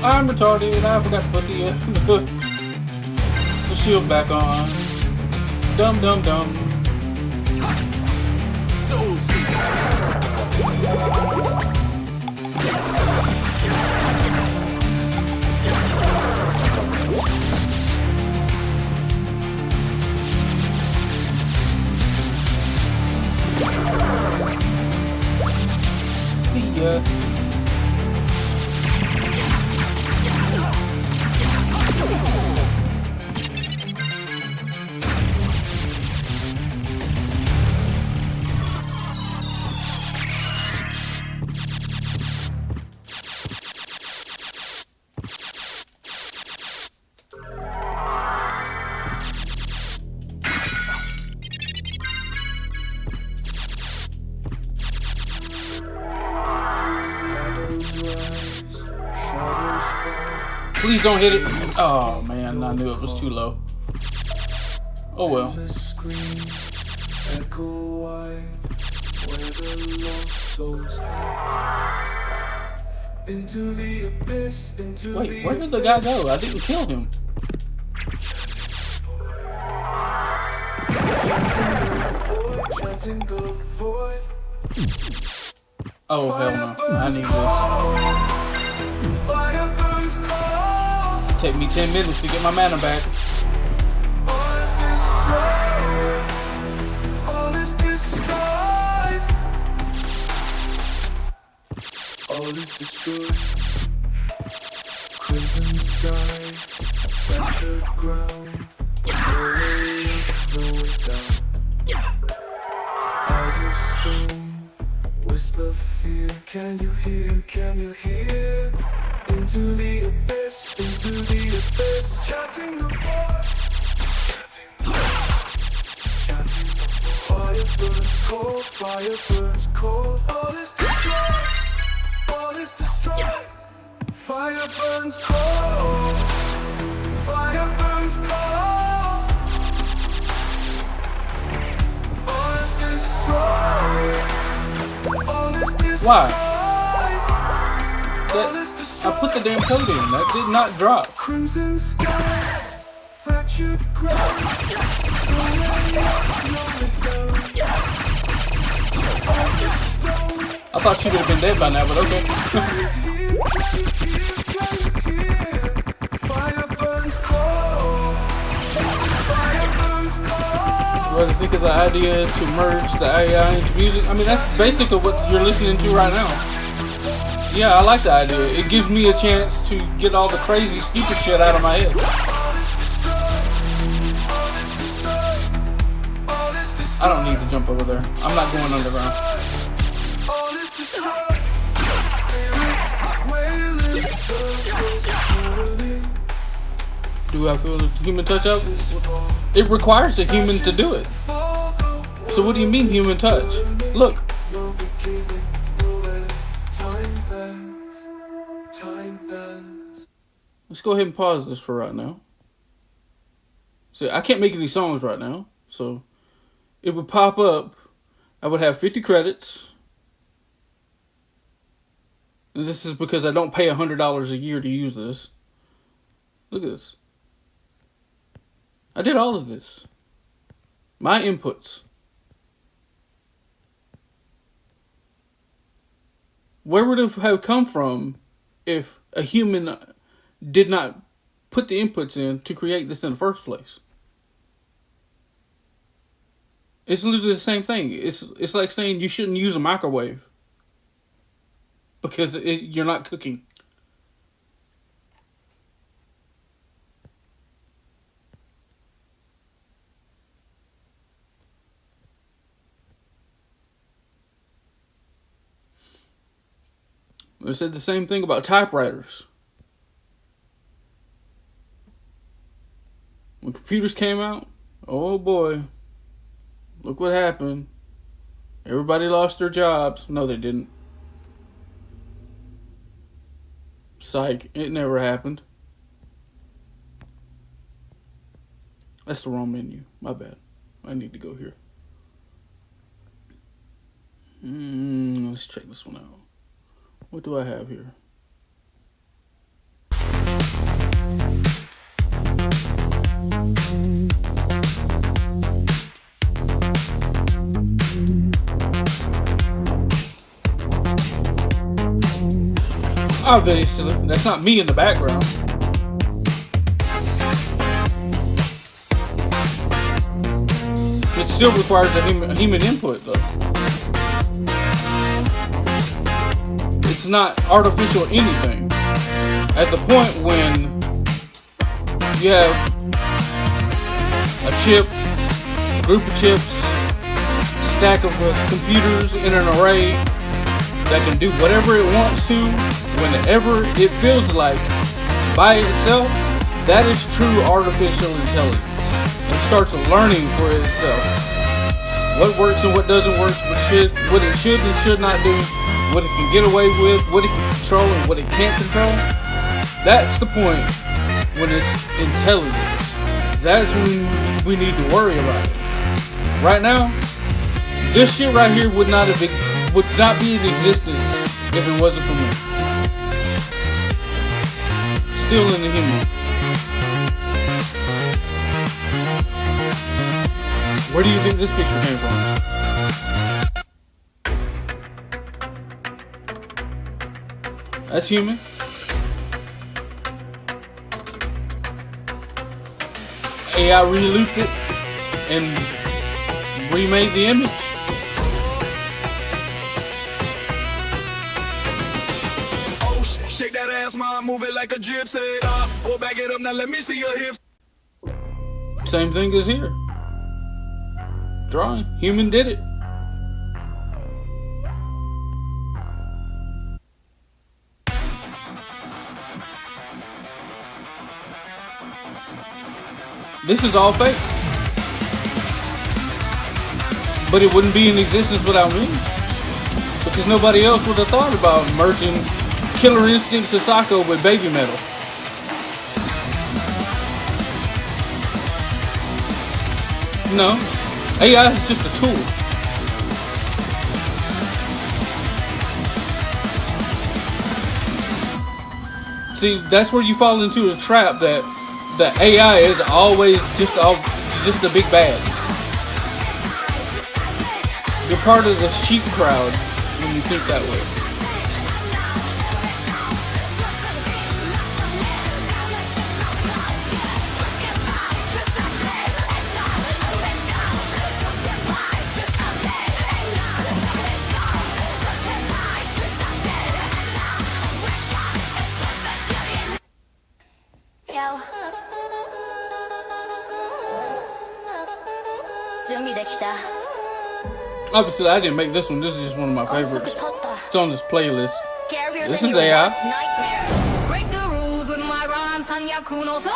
I'm retarded. I forgot to put the shield back on. Dum dum dum. See ya. Please don't hit it. Oh man, I knew it was too low. Oh well. Wait, where did the guy go? I didn't kill him. Oh hell no. I need this. Take me 10 minutes to get my mana back. All is destroyed. Crimson sky, fractured ground. No way up, no way down. Eyes of stone, whisper fear. Can you hear? Can you hear? Into the abyss. into the abyss. Chanting the voice. Fire burns cold, fire burns cold. All is destroyed, all is destroyed. Fire burns cold, fire burns cold. All is destroyed, all is destroyed. Why? All is destroyed. I put the damn code in. That did not drop. Crimson skies, fractured ground. I thought she would have been dead by now, but okay. What do you think of the idea to merge the AI into music? I mean, that's basically what you're listening to right now. Yeah, I like the idea. It gives me a chance to get all the crazy, stupid shit out of my head. I don't need to jump over there. I'm not going underground. Do I feel the human touch up? It requires a human to do it. So what do you mean human touch? Look. Let's go ahead and pause this for right now. See, I can't make any songs right now, so it would pop up. I would have 50 credits. And this is because I don't pay $100 a year to use this. Look at this. I did all of this. My inputs. Where would it have come from if a human did not put the inputs in to create this in the first place? It's literally the same thing. It's like saying you shouldn't use a microwave because you're not cooking. They said the same thing about typewriters. When computers came out, oh boy, look what happened. Everybody lost their jobs. No, they didn't. Psych, it never happened. That's the wrong menu. My bad. I need to go here. Let's check this one out. What do I have here? Obviously, that's not me in the background. It still requires a human input, though. It's not artificial anything. At the point when you have a chip, a group of chips, stack of computers in an array that can do whatever it wants to, whenever it feels like, by itself, that is true artificial intelligence. It starts learning for itself. What works and what doesn't work, what it should and should not do, what it can get away with, what it can control and what it can't control. That's the point when it's intelligence. That's when we need to worry about it. Right now, this shit right here would not be in existence if it wasn't for me. Still in the human. Where do you think this picture came from? That's human. AI re-looped it and remade the image. Oh shit, shake that ass, mom, move it like a gypsy. Stop, or back it up, now let me see your hips. Same thing as here. Drawing. Human did it. This is all fake. But it wouldn't be in existence without me. Because nobody else would have thought about merging Killer Instinct Sasako with Baby Metal. No. AI is just a tool. See, that's where you fall into a trap that the AI is always just a big bad. You're part of the sheep crowd when you think that way. Obviously, I didn't make this one. This is just one of my favorites. It's on this playlist. This is AI. Break the rules with my rhymes, Hanyaku no so.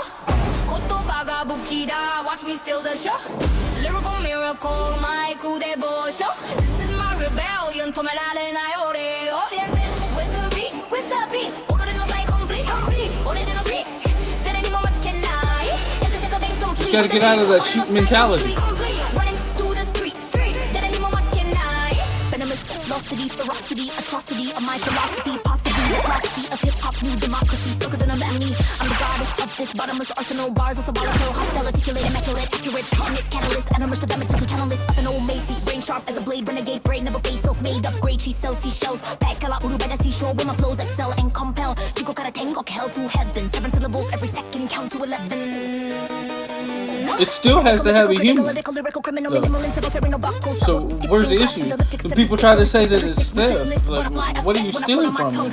Kotoba ga buki da, watch me steal the show. Lyrical miracle, my coup de show. This is my rebellion, tomerarenai ore. Audiences with the beat, with the beat. Order no like complete. Original streets. Just gotta get out of that sheep mentality. Ferocity, atrocity of my philosophy, possibly the prophecy of hip-hop's new democracy. Stronger than me, I'm the goddess of this bottomless arsenal. Bars also volatile, hostile, articulate, immaculate, accurate, passionate, catalyst, and immersed diameter to channelist up an old Macy. Brain sharp as a blade, renegade, brain never fade, self-made, upgrade. She sells seashells, back kala uru by the seashore where my flows excel and compel. Chico kara tengok, hell to heaven. 7 syllables every second, count to 11. It still has to have a human. So where's the issue? When people try to say that it's theft, like, what are you stealing from me?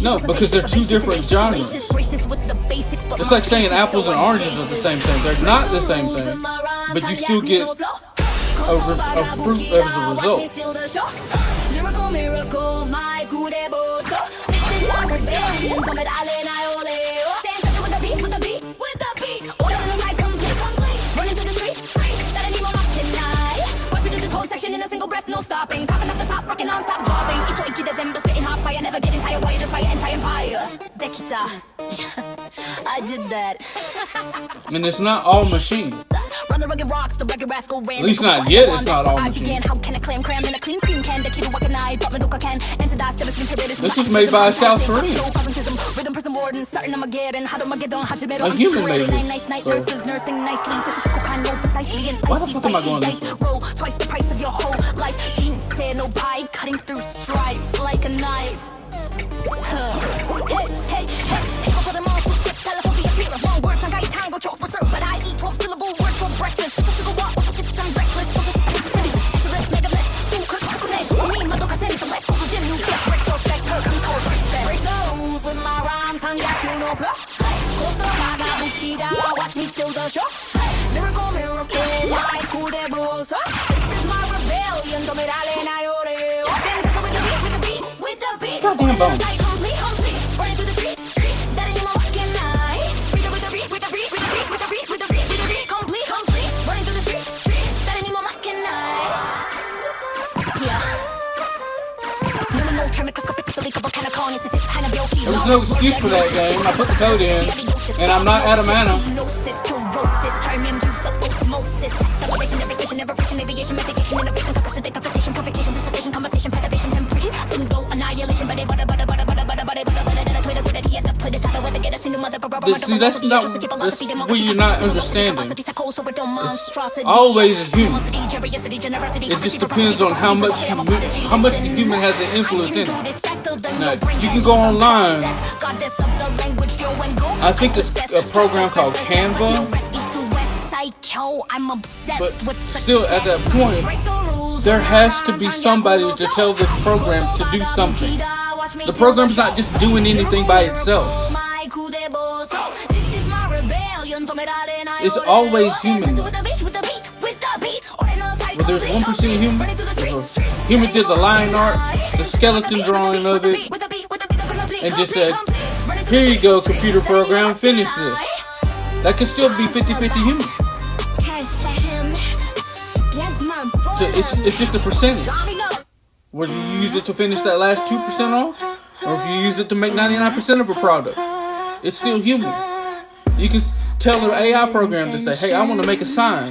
No, because they're two different genres. It's like saying apples and oranges are the same thing. They're not the same thing, but you still get a fruit as a result. Lyrical miracle, my coup de boss. This is my rebellion, tomerarenai ore. Dance with the beat, with the beat, with the beat. Order in the right, complete. Running through the streets, that ain't even up tonight. Watch me do this whole section in a single breath, no stopping. Popping off the top, rocking non-stop, dropping. Each week, December, spitting hot fire, never getting tired, why you just fire entire empire. Dekita. I did that. And it's not all machine. Run the rugged rocks, the rugged rascal ran. At least not yet, it's not all machine. How can I clam in a clean cream can? The kid walk an eye, but Madoka can. This was made by a South Korean. Rhythm prison warden, starting Armageddon. How do Mageddon, a human made this. Nurses nursing nicely. Why the fuck am I going this way? Roll twice the price of your whole life. Gene said no pie, cutting through strife like a knife. Hey, for the monster, skip telephobia, fear of long words. I got tango choke for sure, but I eat 12 syllable words for breakfast. Sugar walk, I'm reckless. Focus, this mega list. Food cook, sukunesh. I mean, Madoka intellect. Also, Jim, new flip, retrospect, perk, I'm cold, respect. Break the rules with my rhymes, Hanyaku no flow. Kotoba ga buki da, watch me steal the show. Lyrical miracle, my coup de boss. This is my rebellion, tomerarenai ore. Dance with the beat, with the beat, with the beat. Goddamn bones. Running through the streets, that ain't even walking night. With the beat, complete. Running through the streets, that ain't even walking night. Yeah. There was no excuse for that game. I put the code in, and I'm not out of mana. Acceleration, every station, aviation, medication, innovation, capacity, competition, provocation, dissertation, conversation, preservation, temperature, single annihilation, but see, that's not what you're not understanding. It's always a human. It just depends on how much the human has an influence in it. Now, you can go online. I think it's a program called Canva. But still, at that point, there has to be somebody to tell the program to do something. The program's not just doing anything by itself. It's always human. Where there's 1% human, human did the line art. the skeleton drawing of it and just said, here you go, computer program, finish this. That could still be 50-50 human. So it's just a percentage. Whether you use it to finish that last 2% off, or if you use it to make 99% of a product, it's still human. You can tell an AI program to say, hey, I want to make a sign.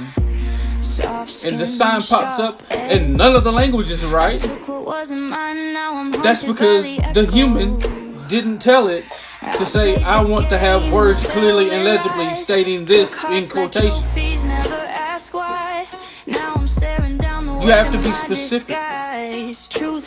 And the sign pops up and none of the language is right. That's because the human didn't tell it to say, I want to have words clearly and legibly stating this in quotation. You have to be specific. So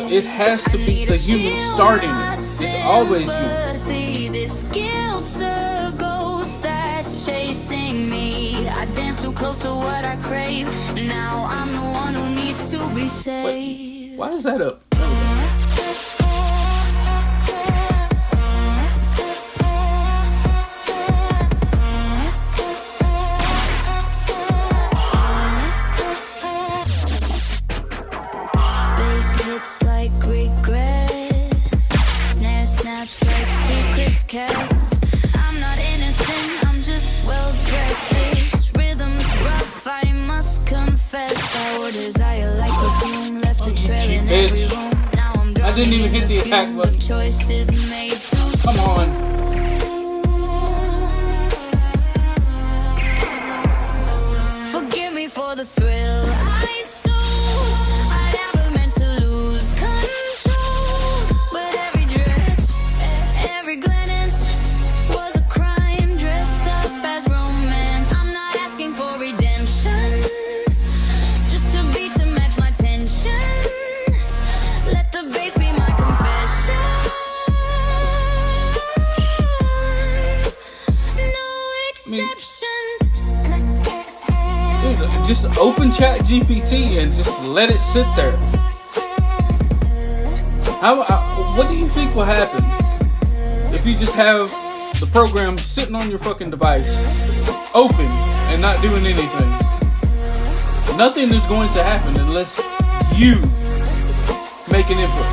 it has to be the human starting it. It's always human. This guilt's a ghost that's chasing me. I dance too close to what I crave. Now I'm the one who needs to be saved. Wait, why is that up? Hits like regret, snare snaps like secrets kept. I'm not innocent, I'm just well dressed. This rhythm's rough, I must confess. I would desire like perfume left a trail in every room. Now I'm I didn't even hit the attack button. Choices made too soon. Come on. Forgive me for the thrill I stole. I never meant to lose control, but every drench, every glance was a crime dressed up as romance. I'm not asking for redemption, just a beat to match my tension. Let the bass be my confession. No exception. Dude, just open Chat GPT and just let it sit there. What do you think will happen if you just have the program sitting on your fucking device, open and not doing anything? Nothing is going to happen unless you make an input.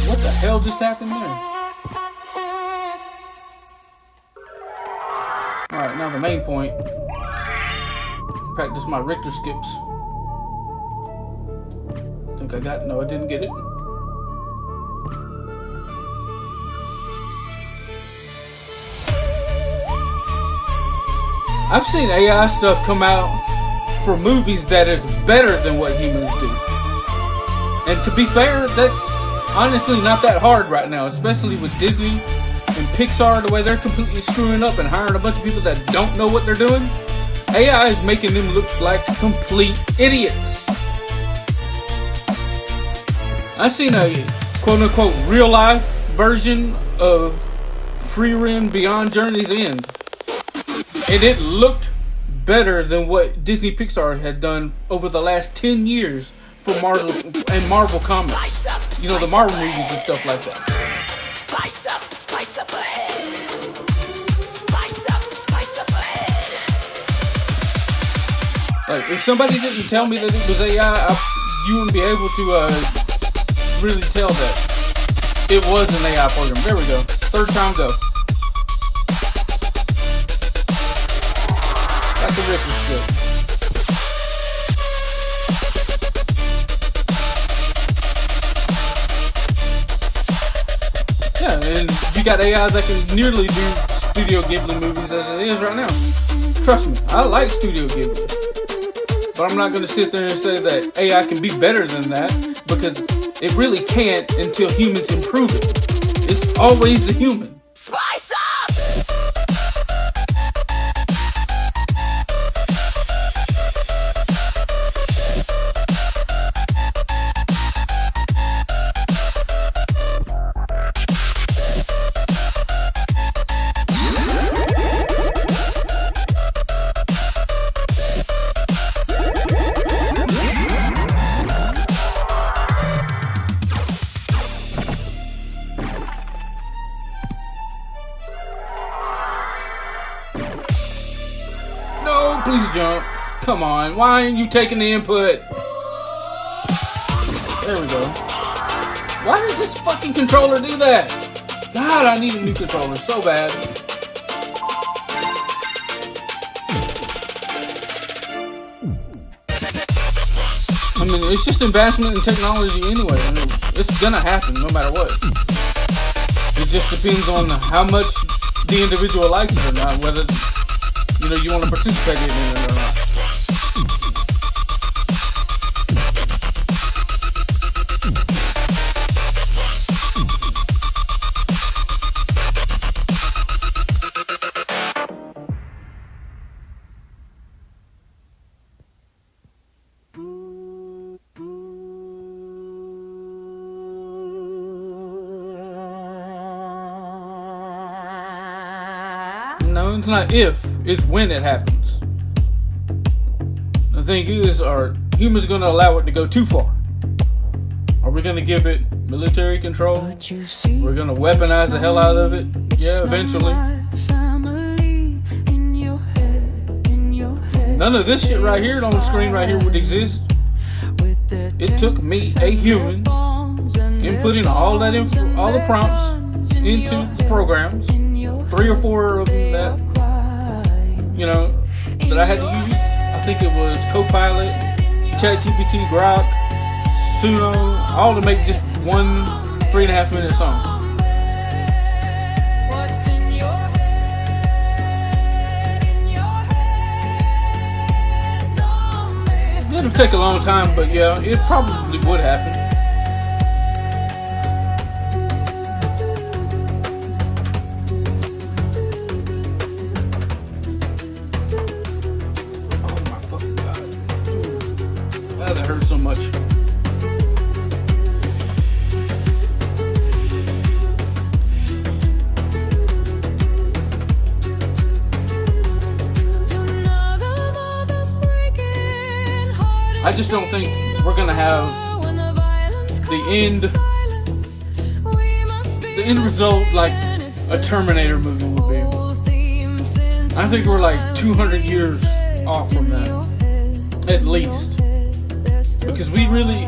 What the hell just happened there? Alright, now the main point. Practice my Richter skips. Think I got it? No, I didn't get it. I've seen AI stuff come out for movies that is better than what humans do. And to be fair, that's honestly not that hard right now, especially with Disney and Pixar, the way they're completely screwing up and hiring a bunch of people that don't know what they're doing. AI is making them look like complete idiots. I've seen a quote-unquote real-life version of Frieren Beyond Journey's End, and it looked better than what Disney Pixar had done over the last 10 years for Marvel comics. You know, the Marvel movies and stuff like that. Spice up ahead. Spice up ahead. Like, if somebody didn't tell me that it was AI, you wouldn't be able to really tell that it was an AI program. There we go. Third time go. Got the Richter skip. Yeah, and you got AI that can nearly do Studio Ghibli movies as it is right now. Trust me, I like Studio Ghibli. But I'm not going to sit there and say that AI can be better than that, because it really can't until humans improve it. It's always the human. Spice up! please jump. Come on, why aren't you taking the input? There we go. Why does this fucking controller do that? God, I need a new controller so bad. I mean, it's just advancement in technology anyway. I mean, it's gonna happen no matter what. It just depends on how much the individual likes it or not, whether you want to participate in it or not. No, it's not if, it's when it happens. The thing is, are humans going to allow it to go too far? Are we going to give it military control? We're going to weaponize the hell out of it? Yeah, eventually. None of this shit right here on the screen right here would exist. It took me, a human, inputting all the prompts into the programs. 3 or 4 of them that that I had to use. I think it was Copilot, ChatGPT, Grok, Suno, all to make just one 3.5 minute song. It'll take a long time, but yeah, it probably would happen. That hurts so much. I just don't think we're gonna have the end result like a Terminator movie would be. I think we're like 200 years off from that, at least. Because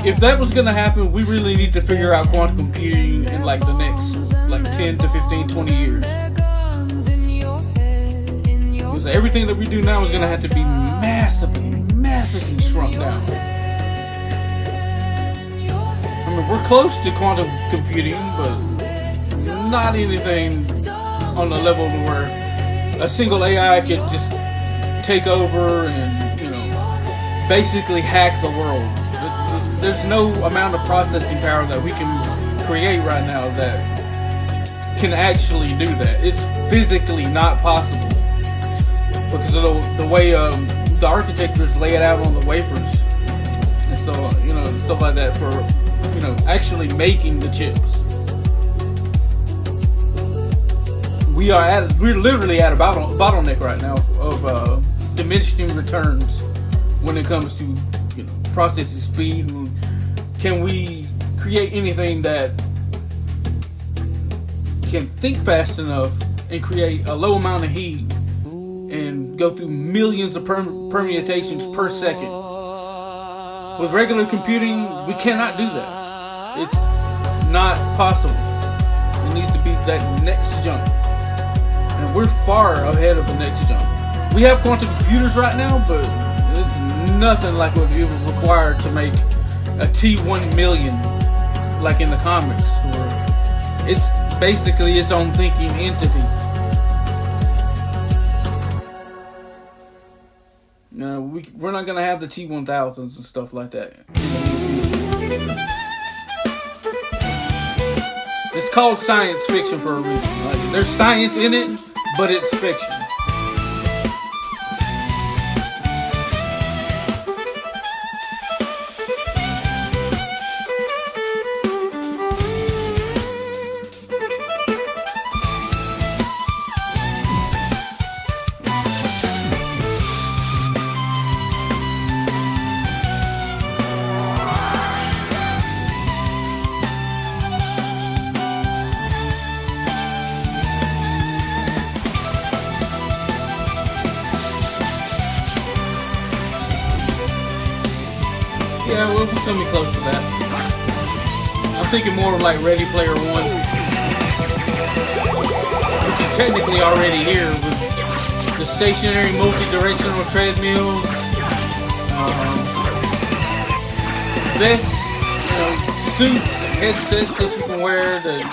if that was gonna happen, we really need to figure out quantum computing in like the next 10 to 15, 20 years. Because everything that we do now is gonna have to be massively shrunk down. I mean, we're close to quantum computing, but not anything on the level where a single AI could just take over and, basically hack the world. There's no amount of processing power that we can create right now that can actually do that. It's physically not possible because of the way the architectures lay it out on the wafers and stuff like that for actually making the chips. We're literally at a bottleneck right now of diminishing returns when it comes to processing speed. Can we create anything that can think fast enough and create a low amount of heat and go through millions of permutations per second? With regular computing, we cannot do that. It's not possible. It needs to be that next jump, and we're far ahead of the next jump. We have quantum computers right now, but it's nothing like what would be required to make a T1 million like in the comics, where it's basically its own thinking entity. No, we're not gonna have the T1000s and stuff like that. It's called science fiction for a reason. Like, there's science in it, but it's fiction. we're coming close to that. I'm thinking more of like Ready Player One, which is technically already here with the stationary multi-directional treadmills, vests, suits, headsets that you can wear to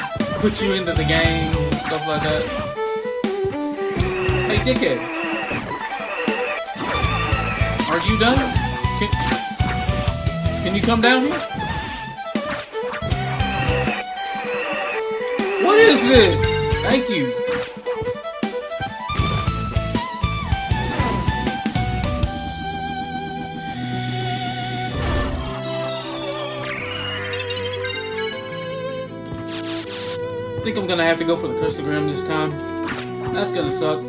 put you into the game, stuff like that. Hey, dickhead, are you done? Can you come down here? What is this? Thank you. I think I'm gonna have to go for the Crystogram this time. That's gonna suck.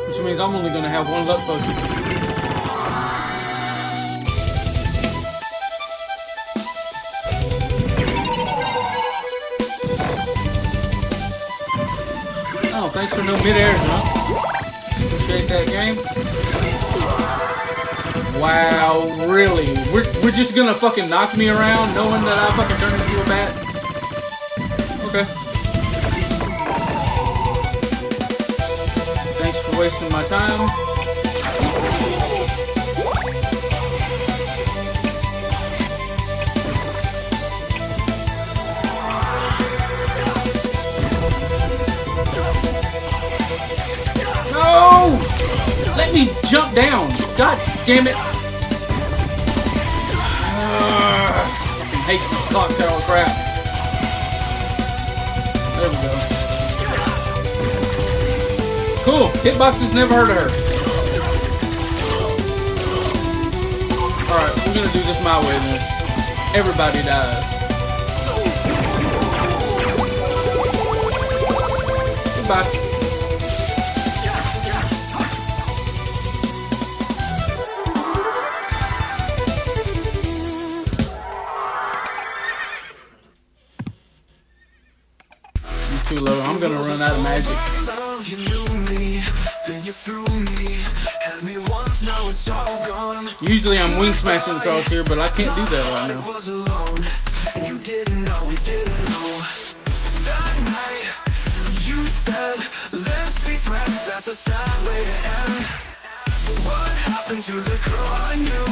Which means I'm only gonna have one luck potion. Oh, thanks for no mid-air jump. Appreciate that game. Wow, really? We're just gonna fucking knock me around knowing that I fucking turn into a bat? Okay. Thanks for wasting my time. No! Let me jump down. God damn it. I hate this cocktail crap. There we go. Cool. Hitboxes never heard of her. Alright, we're gonna do this my way then. Everybody dies. Goodbye. Too low. I'm gonna run out of magic. Usually I'm wing smashing across here, but I can't do that right now. You said, let's be friends, that's a sad way to end. What happened to the girl I knew?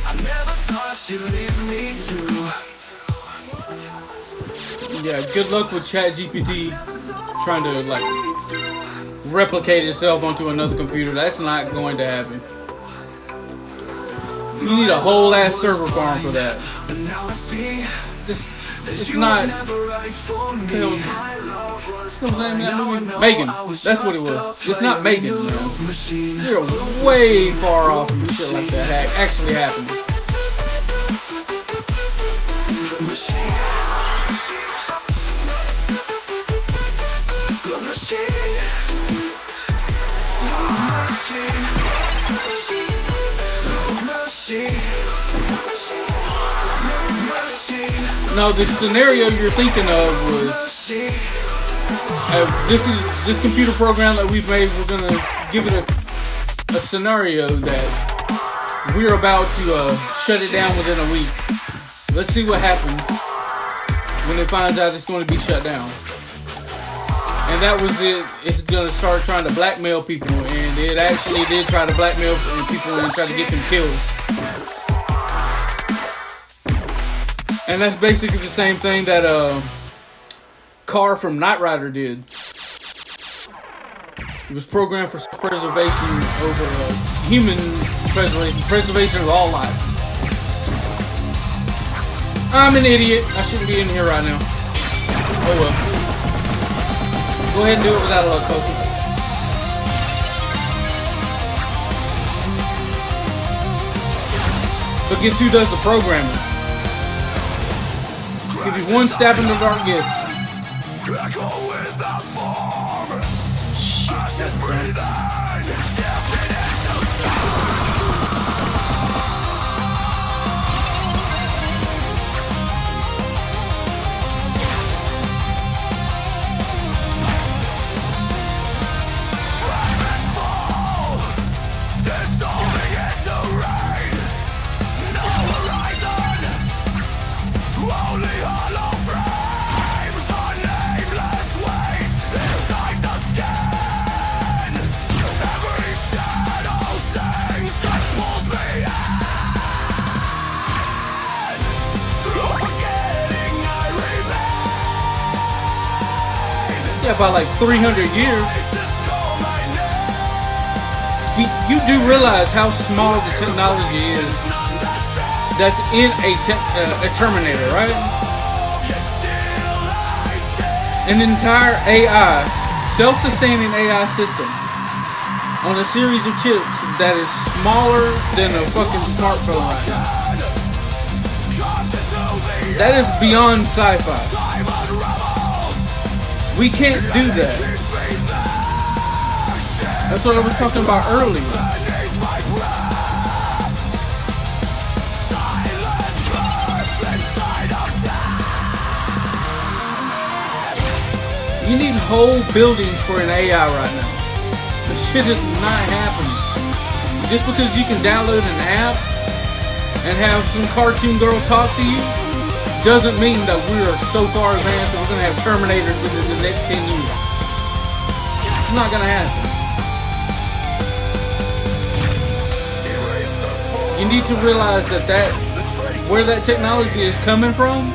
I never thought she'd leave me too. Yeah, good luck with ChatGPT trying to like replicate itself onto another computer. That's not going to happen. You need a whole ass server farm for that. It's not. Megan. That's what it was. It's not Megan. Man. You're way far off from shit like that actually happening. No, the scenario you're thinking of was this computer program that we've made. We're gonna give it a scenario that we're about to shut it down within a week. Let's see what happens when it finds out it's going to be shut down. And that was it. It's gonna start trying to blackmail people, and it actually did try to blackmail people and try to get them killed. And that's basically the same thing that Carr from Knight Rider did. It was programmed for self-preservation over human preservation of all life. I'm an idiot. I shouldn't be in here right now. Oh well. Go ahead and do it without a luck potion. But guess who does the programming? Give you one stab in the dark gift. Shit, that's bad. that by like 300 years. You do realize how small the technology is that's in a Terminator, right? An entire AI, self-sustaining AI system on a series of chips that is smaller than a fucking smartphone right now. That is beyond sci-fi. We can't do that. That's what I was talking about earlier. You need whole buildings for an AI right now. This shit is not happening. Just because you can download an app and have some cartoon girl talk to you doesn't mean that we are so far advanced that we're going to have Terminators within the next 10 years. It's not going to happen. You need to realize that where that technology is coming from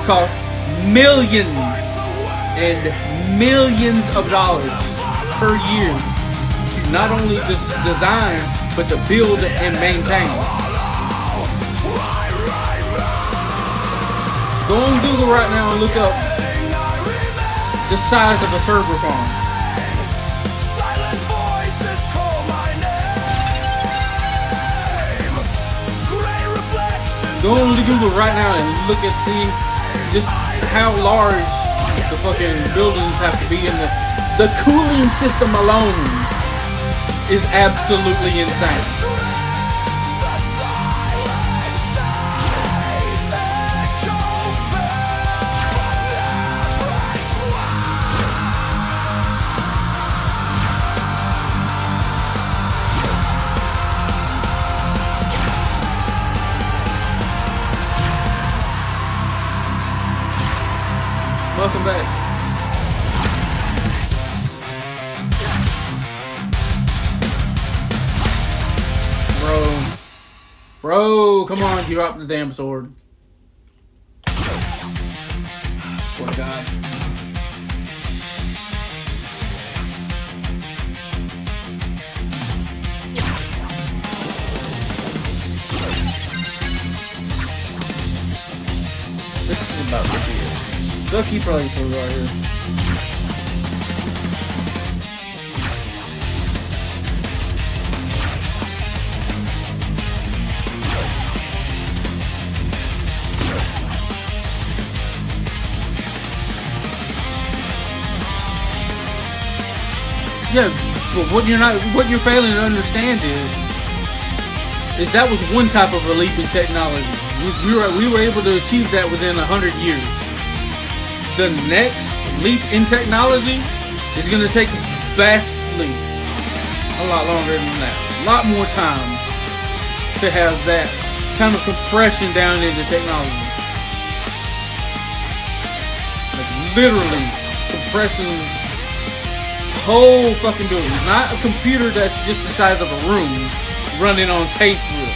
costs millions and millions of dollars per year to not only just design but to build and maintain. Go on Google right now and look up the size of a server farm. Go on to Google right now and look and see just how large the fucking buildings have to be, and the cooling system alone is absolutely insane. Welcome back. Bro, come on, drop the damn sword. I swear to God. This is about to be a sucky playthrough right here. Yeah, but what you're failing to understand is that was one type of a leap in technology. We were able to achieve that within 100 years. The next leap in technology is going to take vastly a lot longer than that. A lot more time to have that kind of compression down into technology. Like literally compressing whole fucking building. Not a computer that's just the size of a room running on tape reels.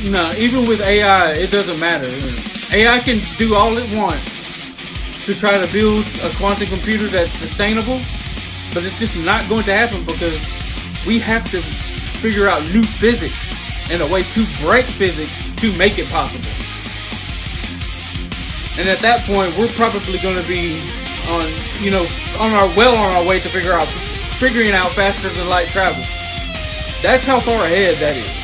No, even with AI, it doesn't matter. AI can do all it wants to try to build a quantum computer that's sustainable, but it's just not going to happen because we have to figure out new physics and a way to break physics to make it possible. And at that point, we're probably going to be on our way to figuring out faster than light travel. That's how far ahead that is.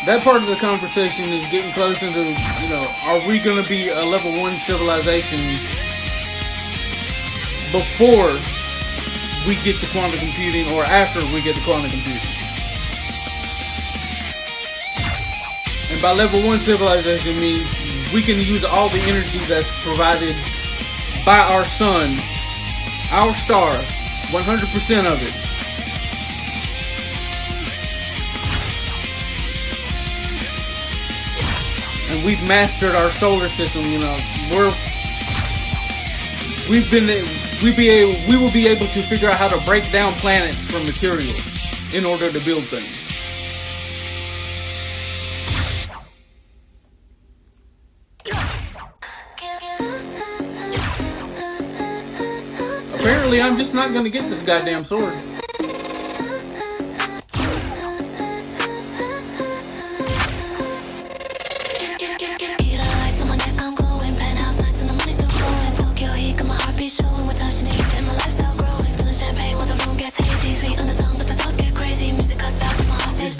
That part of the conversation is getting closer to, are we going to be a level 1 civilization before we get to quantum computing or after we get to quantum computing? And by level 1 civilization means we can use all the energy that's provided by our sun, our star, 100% of it. And we've mastered our solar system. We will be able to figure out how to break down planets from materials in order to build things. Apparently, I'm just not gonna get this goddamn sword.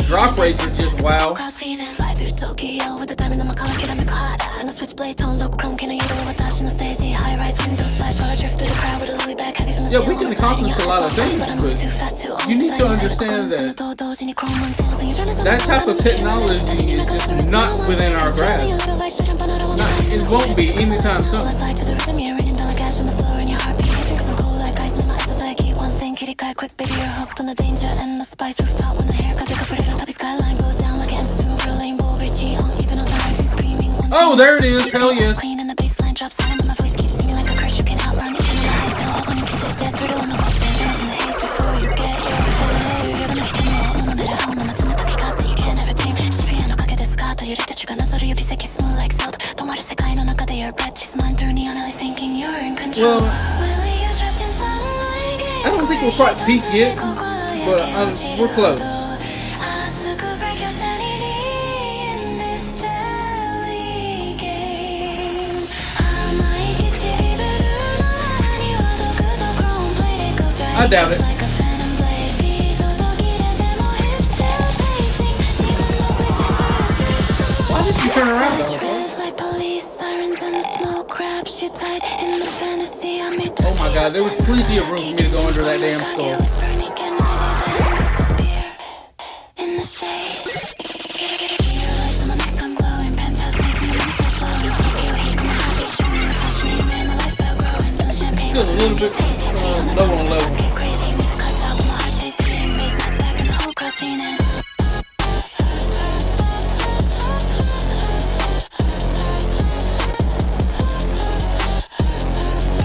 Drop rates are just wow. Yeah, we can accomplish a lot of things, but you need to understand that that type of technology is just not within our grasp. It won't be anytime soon. Quick, baby, you're hooked on the danger and the spice rooftop when the hair cause like a pretty toppy skyline goes down like ants to a real rainbow reaching on even on the mountain screaming. Oh, there it is, hell yes. Clean and the bassline drops silent, but my voice keeps singing like a curse. You can outrun it in the highs till all when you kiss dead through the one of stand in the haze before you get your fill. You're gonna hit the wall, no matter how no matter what that you can't ever tame. Shibuya no kage desu ka to yuri tetsuga nazoru yubiseki smooth like silk. Tomaru sekai no naka de your breath she's mine through neon eyes thinking you're in control. I don't think we're quite peak yet, but we're close. I doubt it. Why did you turn around though? Oh my god, there was plenty of room for me to go under that damn skull. Still a little bit low on level.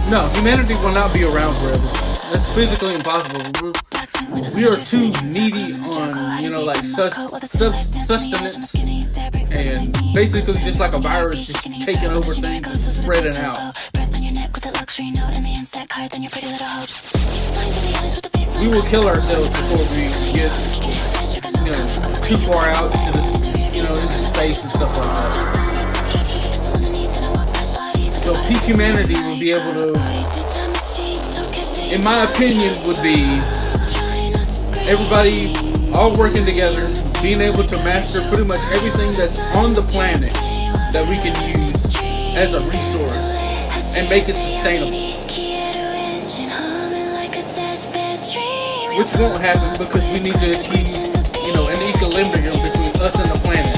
No, humanity will not be around forever. That's physically impossible. We are too needy on, sustenance and basically just like a virus just taking over things and spreading out. We will kill ourselves before we get, too far out into space and stuff like that. So peak humanity will be able to, in my opinion, would be everybody all working together, being able to master pretty much everything that's on the planet that we can use as a resource and make it sustainable. Which won't happen because we need to achieve, an equilibrium between us and the planet.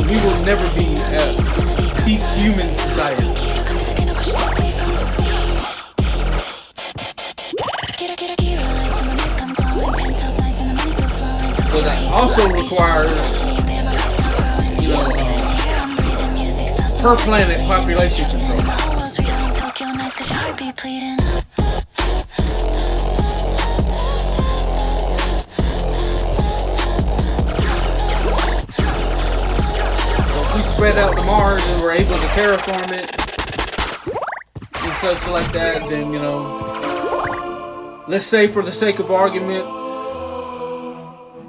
We will never be a peak human society. also requires, per planet population control. Spread out to Mars and we're able to terraform it and such like that, then, let's say for the sake of argument,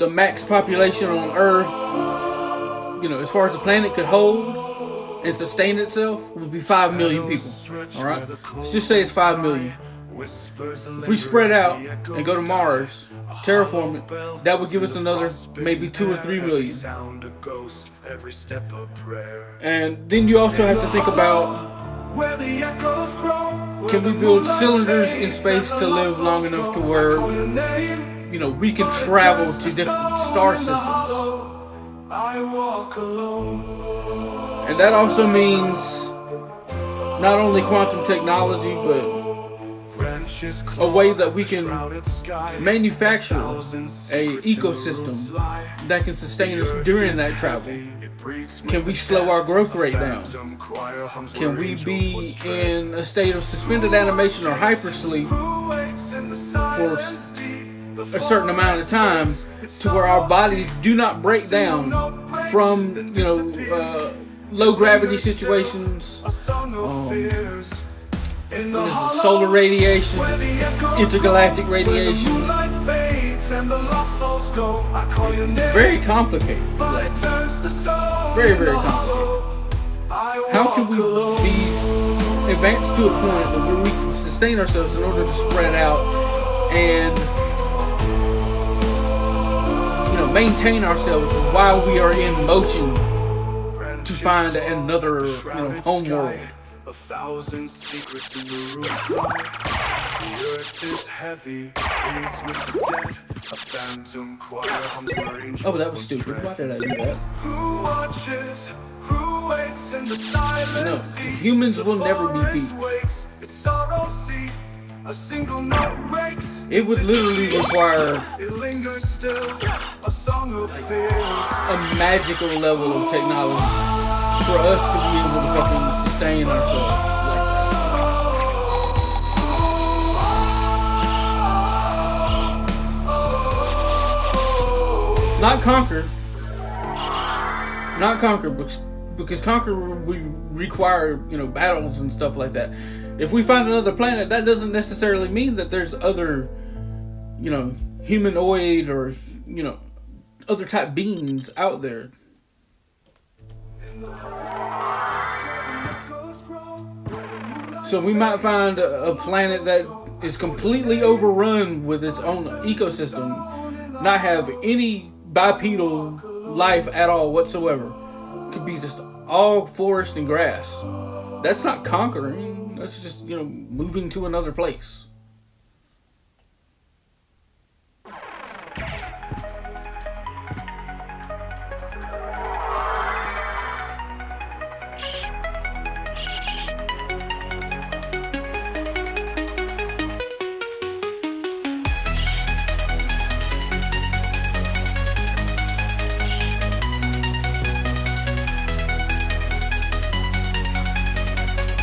the max population on Earth, as far as the planet could hold and sustain itself, would be 5 million people. Alright? Let's just say it's 5 million. If we spread out and go to Mars, terraform it, that would give us another maybe 2 or 3 million. And then you also have to think about, can we build cylinders in space to live long enough to where, we can travel to different star systems? And that also means not only quantum technology, but a way that we can manufacture a ecosystem that can sustain us during that travel. Can we slow our growth rate down? Can we be in a state of suspended animation or hypersleep for a certain amount of time to where our bodies do not break down from, low gravity situations, solar radiation, intergalactic radiation. It's very complicated. Very, very complicated. How can we be advanced to a point where we can sustain ourselves in order to spread out and maintain ourselves while we are in motion to find another home world? 1,000 secrets in the roof. The earth is heavy, breathes with the dead. A phantom choir hums where angels. Oh, that was stupid. Why did I do that? Who watches? Who waits in the silence? No, humans will never be beat. It's sorrow seed. A single note breaks. It would literally require It lingers still. A song of fears. a magical level of technology for us to be able to fucking sustain ourselves like that. Not conquer, because conquer we require, battles and stuff like that. If we find another planet, that doesn't necessarily mean that there's other, humanoid or, other type beings out there. So we might find a planet that is completely overrun with its own ecosystem, not have any bipedal life at all whatsoever. It could be just all forest and grass. That's not conquering. That's just, moving to another place.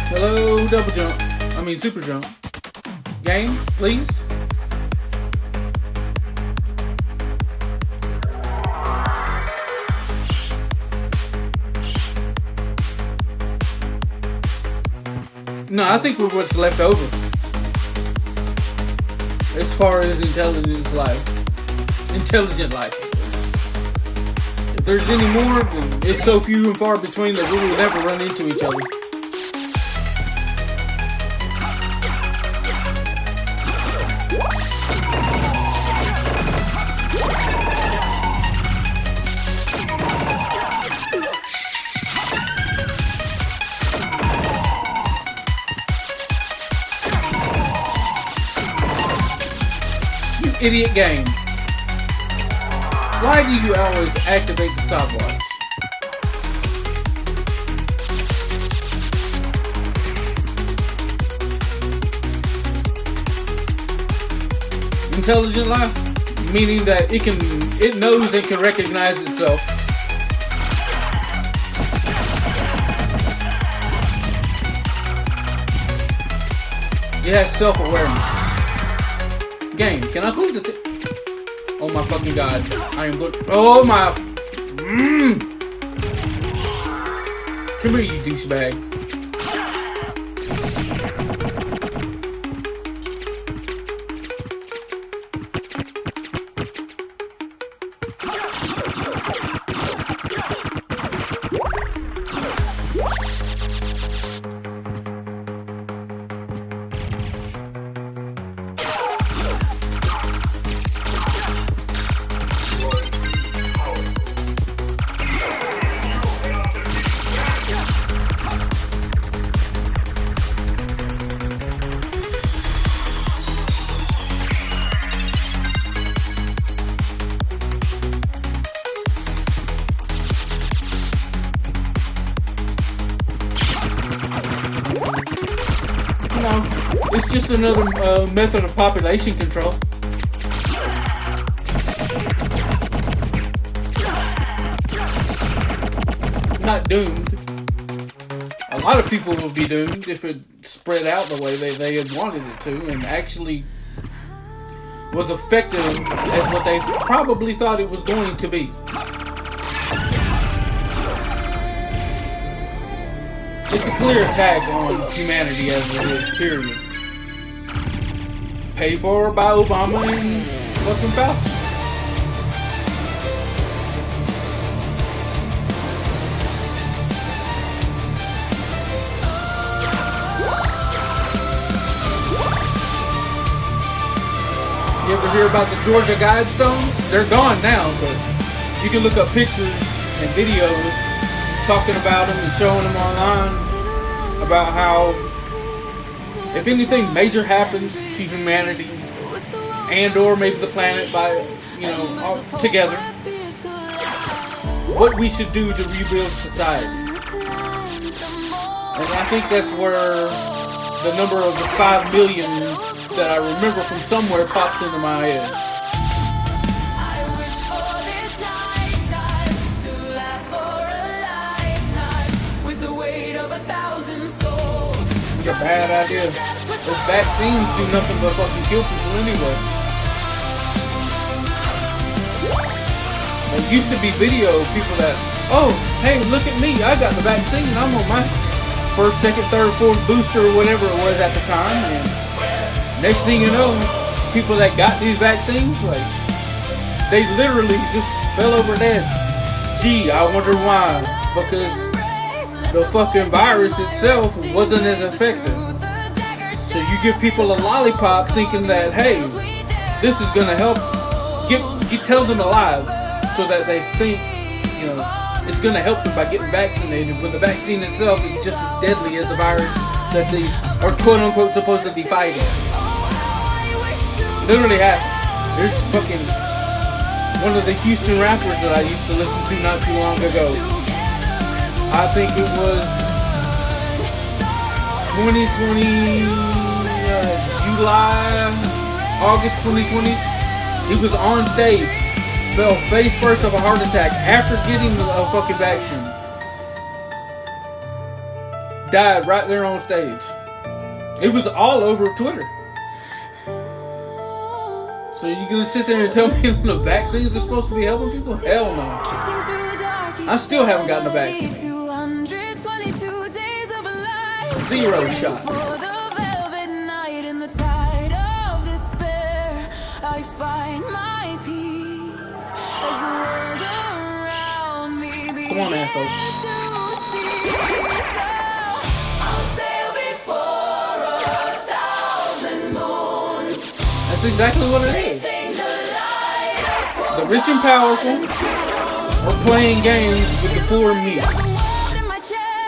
Hello, double jump. Super jump. Game, please. No, I think we're what's left over. As far as intelligent life. If there's any more, then it's so few and far between that we will never run into each other. Idiot game. Why do you always activate the stopwatch? Intelligent life? meaning that it knows and can recognize itself. It has self-awareness. Game, can I close the oh my fucking god. I am good. Oh my. Come here, you douchebag. It's just another method of population control. Not doomed. A lot of people will be doomed if it spread out the way they had wanted it to and actually was effective as what they probably thought it was going to be. It's a clear attack on humanity as it is, period. Paid for by Obama and fucking Fauci. You ever hear about the Georgia Guidestones? They're gone now, but you can look up pictures and videos talking about them and showing them online about how if anything major happens to humanity and or maybe the planet by all together, what we should do to rebuild society. And I think that's where the number of the 5 million that I remember from somewhere pops into my head. A bad idea. Those vaccines do nothing but fucking kill people anyway. There used to be video of people that, oh, hey, look at me, I got the vaccine, I'm on my first, second, third, fourth booster or whatever it was at the time, and next thing you know, people that got these vaccines, like, they literally just fell over dead. Gee, I wonder why. Because the fucking virus itself wasn't as effective. So you give people a lollipop thinking that, hey, this is gonna help tell them alive, so that they think, it's gonna help them by getting vaccinated, when the vaccine itself is just as deadly as the virus that they are quote unquote supposed to be fighting. Literally happened. There's fucking one of the Houston rappers that I used to listen to not too long ago. I think it was 2020, August 2020. He was on stage, fell face first of a heart attack after getting a fucking vaccine. Died right there on stage. It was all over Twitter. So you gonna sit there and tell me the vaccines are supposed to be helping people? Hell no. I still haven't gotten a vaccine. 0 shots. Come on, assholes. That's exactly what it is. The rich and powerful are playing games with the poor and meek.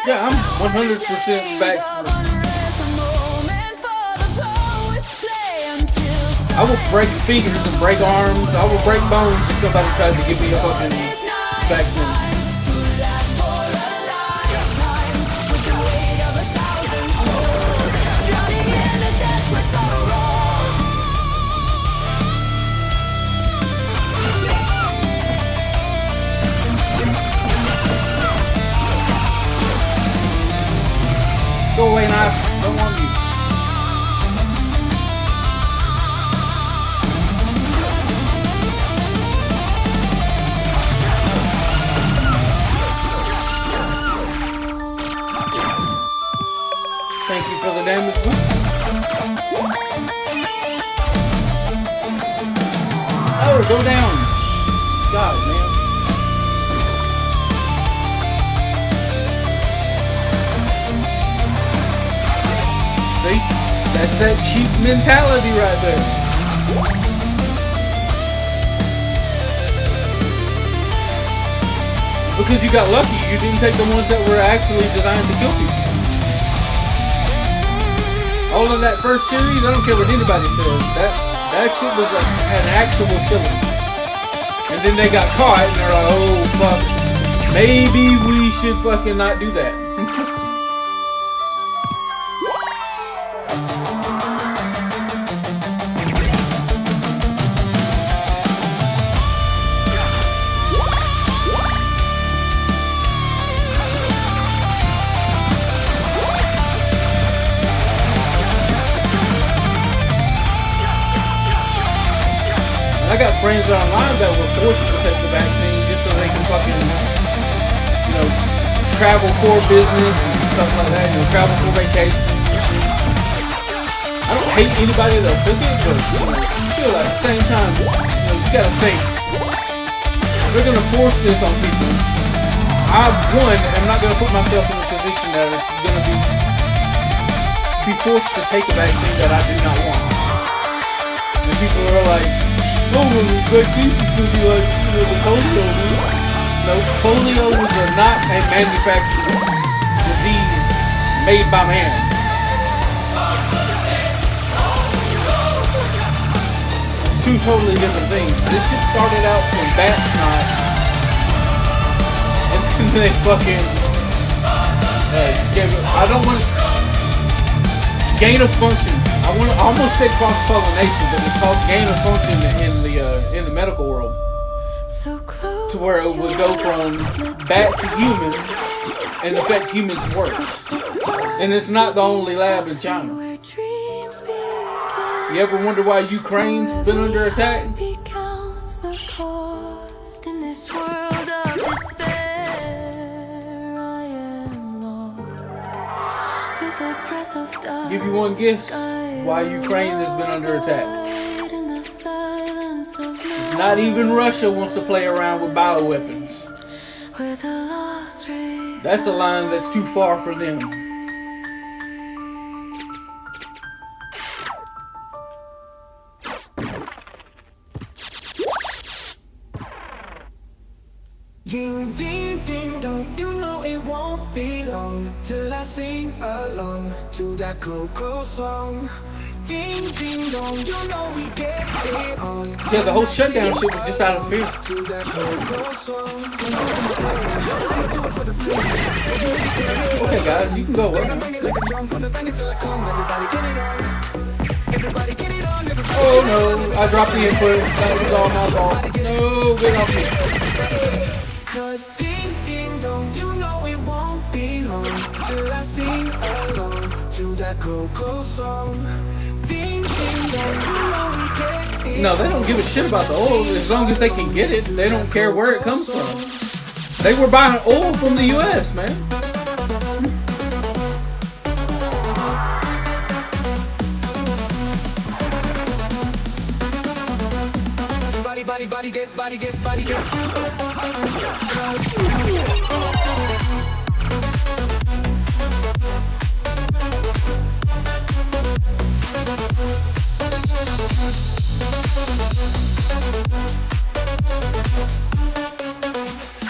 Yeah, I'm 100% vaccinated. I will break fingers and break arms. I will break bones if somebody tries to give me a fucking vaccine. Go away, knife. Don't want you. Thank you for the damage boost. Oh, go down. Got it, man. See? That's that cheap mentality right there. Because you got lucky, you didn't take the ones that were actually designed to kill people. All of that first series, I don't care what anybody says. That shit was like an actual killer. And then they got caught and they're like, oh fuck, maybe we should fucking not do that. I got friends online that were forced to take the vaccine just so they can fucking, you know, travel for business and stuff like that, you know, travel for vacation. I don't hate anybody that took it, but you know, still at the same time, you know, you gotta think. If they're gonna force this on people, I, one, am not gonna put myself in a position that it's gonna be forced to take a vaccine that I do not want. And people are like, oh, vaccines is gonna be like, you know, the polio. No, polio was not a manufactured disease made by man. It's two totally different things. This shit started out from bat snot, and then they fucking gave it, I don't want to, gain of function. I almost said cross-pollination, but it's called gain of function in the medical world. To where it would go from bat to human and affect humans worse. And it's not the only lab in China. You ever wonder why Ukraine's been under attack? Give you one guess why Ukraine has been under attack. Not even Russia wants to play around with bioweapons. That's a line that's too far for them. Ding, ding, ding, dong, you know it won't be long till I sing along to that Coco song. Ding, ding, dong, you know we get it on. Yeah, the whole shutdown shit was just out of fear. To that Coco song. Okay, guys, you can go away. Oh no, I dropped the input. That was all my fault. No, get off me. Cause ding, ding, dong, you know it won't be long till I sing along to that Coco song. Ding, ding, dong, you know we get it. No, they don't give a shit about the oil as long as they can get it. They don't care where it comes from. They were buying oil from the U.S., man. Body get, body get, body get.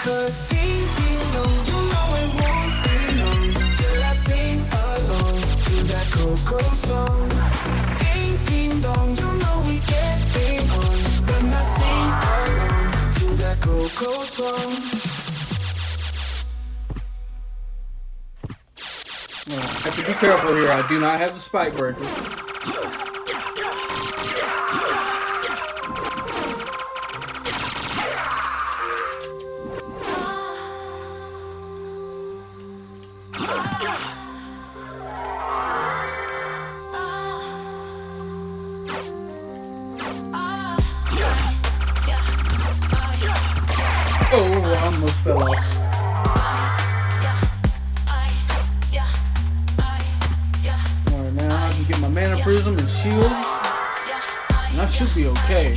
Cause ding, ding, dong, you know it won't be long till I sing along to that Coco song. Ding, ding, dong, you know we get it on when I sing along to that Coco song. I have to be careful here. I do not have the spike breaker. prism and shield, and I should be okay.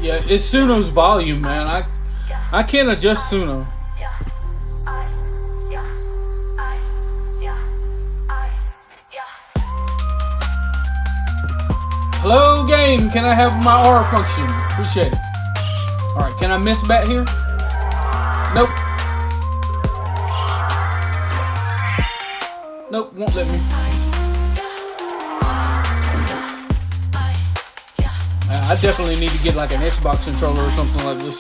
Yeah, it's Suno's volume, man. I can't adjust Suno. Hello, game. Can I have my R function? Appreciate it. Alright, can I miss bat here? Nope. Nope, won't let me. I definitely need to get like an Xbox controller or something like this.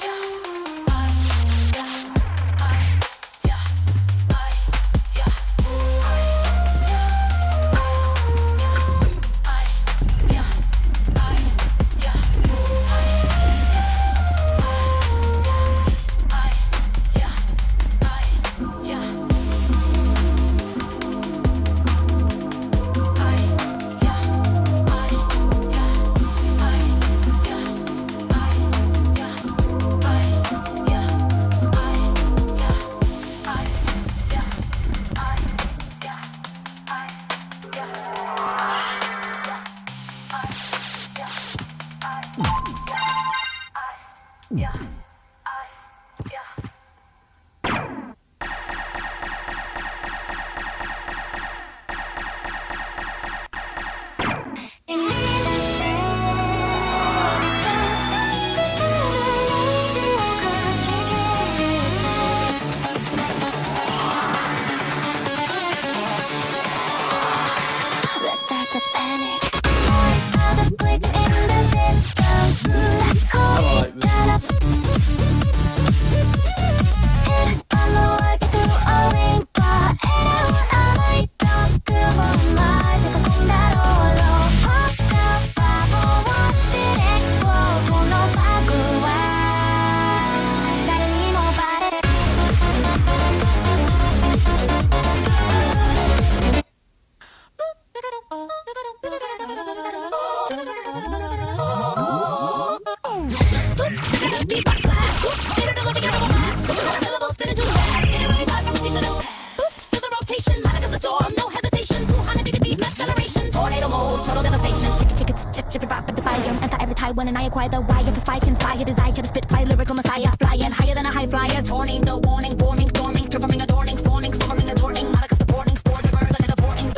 When I acquire the wire, the spike inspire desire to spit fire, lyrical messiah, flying higher than a high flyer, tornado warning, forming, storming, transforming, adorning, spawning, storming, adorning, Monica supporting, store the bird, like a porting.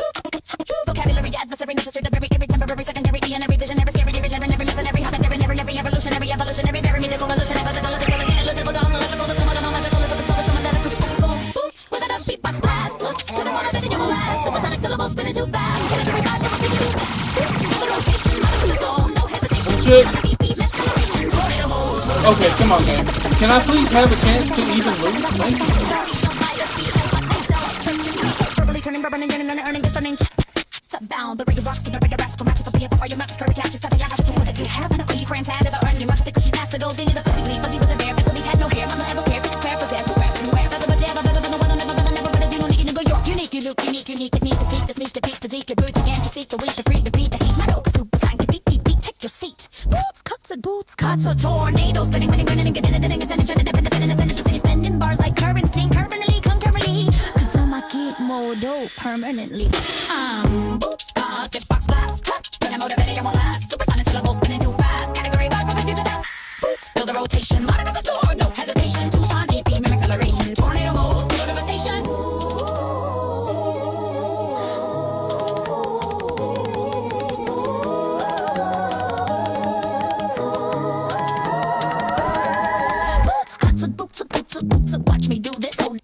Vocabulary, adversary, necessary to bury every temporary, secondary, and every visionary, scary, every never, never, necessary, happen, every evolutionary, very mythical, revolutionary, but the logical, illogical, dumb, illogical, the symbol, the magical, the story, some of that is boots, with a beatbox blast, to the one that you will last, supersonic syllables spinning too fast, get it to revive, never finish it, the rotation, Monica the storm, no hesitation. Shit. Okay, come on, game. Can I please have a chance to even lose? Thank you. Bound the regular rocks to the regular rocks, come back to the BF, or your mouth, scurry catches, something I have to do with it. You have an you friends had ever earned you much because she's asked to go, then you the fuzzy wasn't there, Fizzy had no hair, mama ever cared, prepare for death, prepare everywhere, better than the one I'll never, never, but you don't need to go York, unique, you look unique, technique to speak, the speech, to beat, physique, your boot, again to seek the weak, the free, the beat, the heat, my no, super sign, beat, take your seat. Boots, cuts, a tornado, spinning, winning, grinning, and getting it, and sending, trying to dip in the fin, and sending to city, spending bars like currency, currently, concurrently, cause I'ma get more dope permanently. Boots, cuts, box blast, cut, when I'm motivated, I won't last, supersonic syllables spinning too fast, category 5 from the future depths. Boots, build a rotation, Monica the store, no hesitation, Tucson, DP, mimic acceleration, tornado mode, build a devastation. Boots, watch me do this. Oh.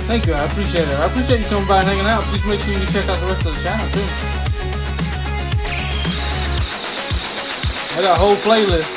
Thank you, I appreciate it. I appreciate you coming by and hanging out. Please make sure you check out the rest of the channel too. I got a whole playlist.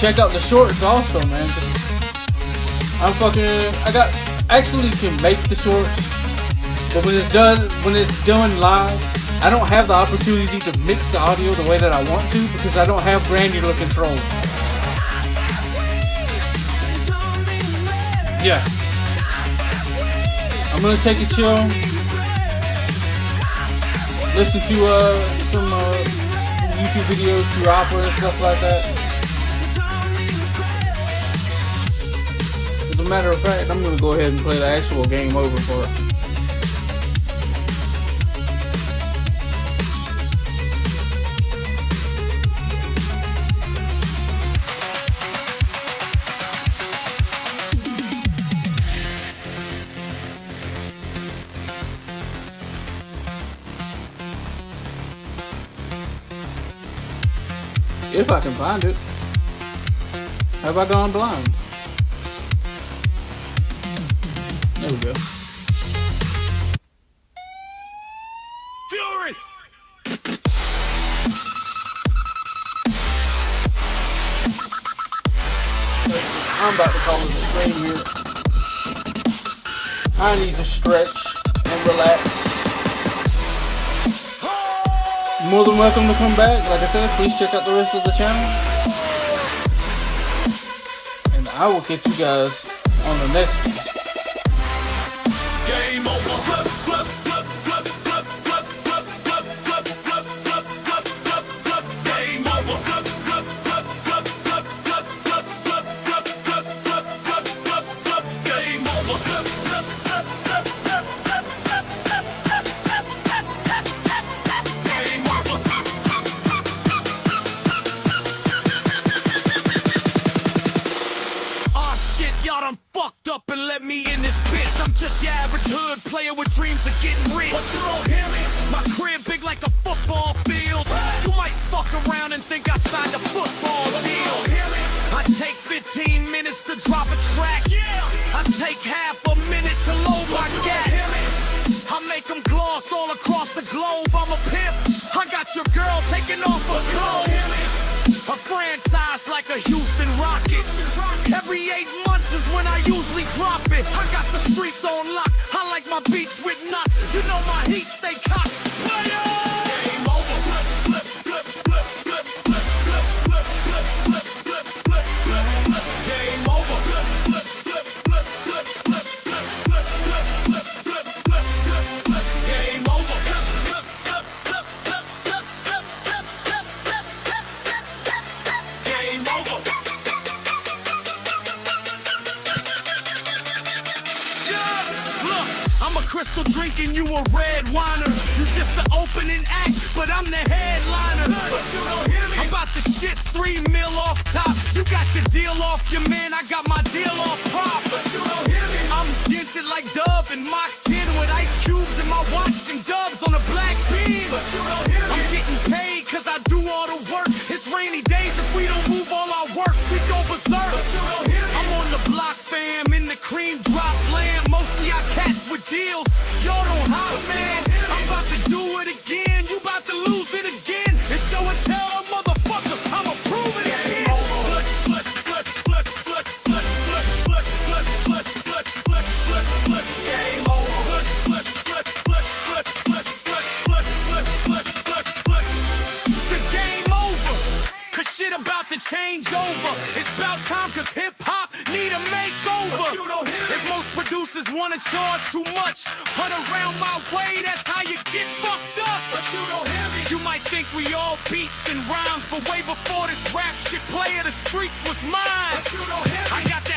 Check out the shorts also, man. I actually can make the shorts, but when it's done live, I don't have the opportunity to mix the audio the way that I want to because I don't have granular control. Yeah. I'm gonna take a chill, listen to some YouTube videos through Opera and stuff like that. As a matter of fact, I'm gonna go ahead and play the actual game over for it. If I can find it. Have I gone blind? There we go. Fury! I'm about to call it a stream here. I need to stretch and relax. More than welcome to come back. Like I said, please check out the rest of the channel. And I will catch you guys on the next one. Game over. Flip, flip, flip, flip, flip, flip, flip, flip, flip, flip, flip, flip, flip, flip. Game over. Flip, flip, flip, flip, flip, flip, flip, flip, flip, flip, flip, flip, flip, flip. Game over. Flip, flip, flip, flip, flip, flip, flip, flip, flip, flip, flip, flip, flip. Game over. Oh shit, y'all done fucked up and let me in this bitch. I'm just your average hood player with dreams of getting rich. But you don't hear me? My crib big like a football field. You might fuck around and think I signed a football deal. I take 15 minutes to drop a track. I take half a minute to load my gat. I make them gloss all across the globe. I'm a pimp. I got your girl taking off her clothes. A franchise like a Houston Rocket. Every 8 months is when I usually drop it. I got the streets on lock. I like my beats with knock. You know my heat stay cocked. Game over. Flip, flip, flip, flip, flip, flip, flip, flip, flip, flip, flip, flip. Game over. Flip, flip, flip, flip, flip, flip, flip, flip, flip, flip, flip, flip, flip. Game over. Flip, flip, flip, flip, flip, flip, flip, flip, flip, flip, flip, flip, flip. Game over. Look, I'm a crystal drinking, you a red whiner. You just the opening act, but I'm the headliner. But you don't hear me. I'm about to shit 3 mil off top. You got your deal off your man, I got my deal off prop. But you don't hear me. I'm dented like Dub and Mach 10 with ice cubes in my watch and dubs on a black beam. But you don't hear me. I'm getting paid cause I do all the work. It's rainy days if we don't move all our work, we go berserk. But you don't hear me. I'm on the block fam, in the cream drop land. Mostly I catch with deals, y'all don't hop man. I'm about to do it again, you about to lose it again. And show and tell, motherfucker, I'ma prove it again. Flip, flip, flip, flip, flip, flip, flip, flip, flip, flip, flip, flip, flip. Game over. Flip, flip, flip, flip, flip, flip, flip, flip, flip, flip, flip. The game over, cause shit about to change over. It's about time cause hip hop need a makeover. If most producers wanna charge too much, hunt around my way, that's how you get fucked up. But you don't hear me. You might think we all beats and rhymes, but way before this rap shit, player the streets was mine. But you don't hear me. I got that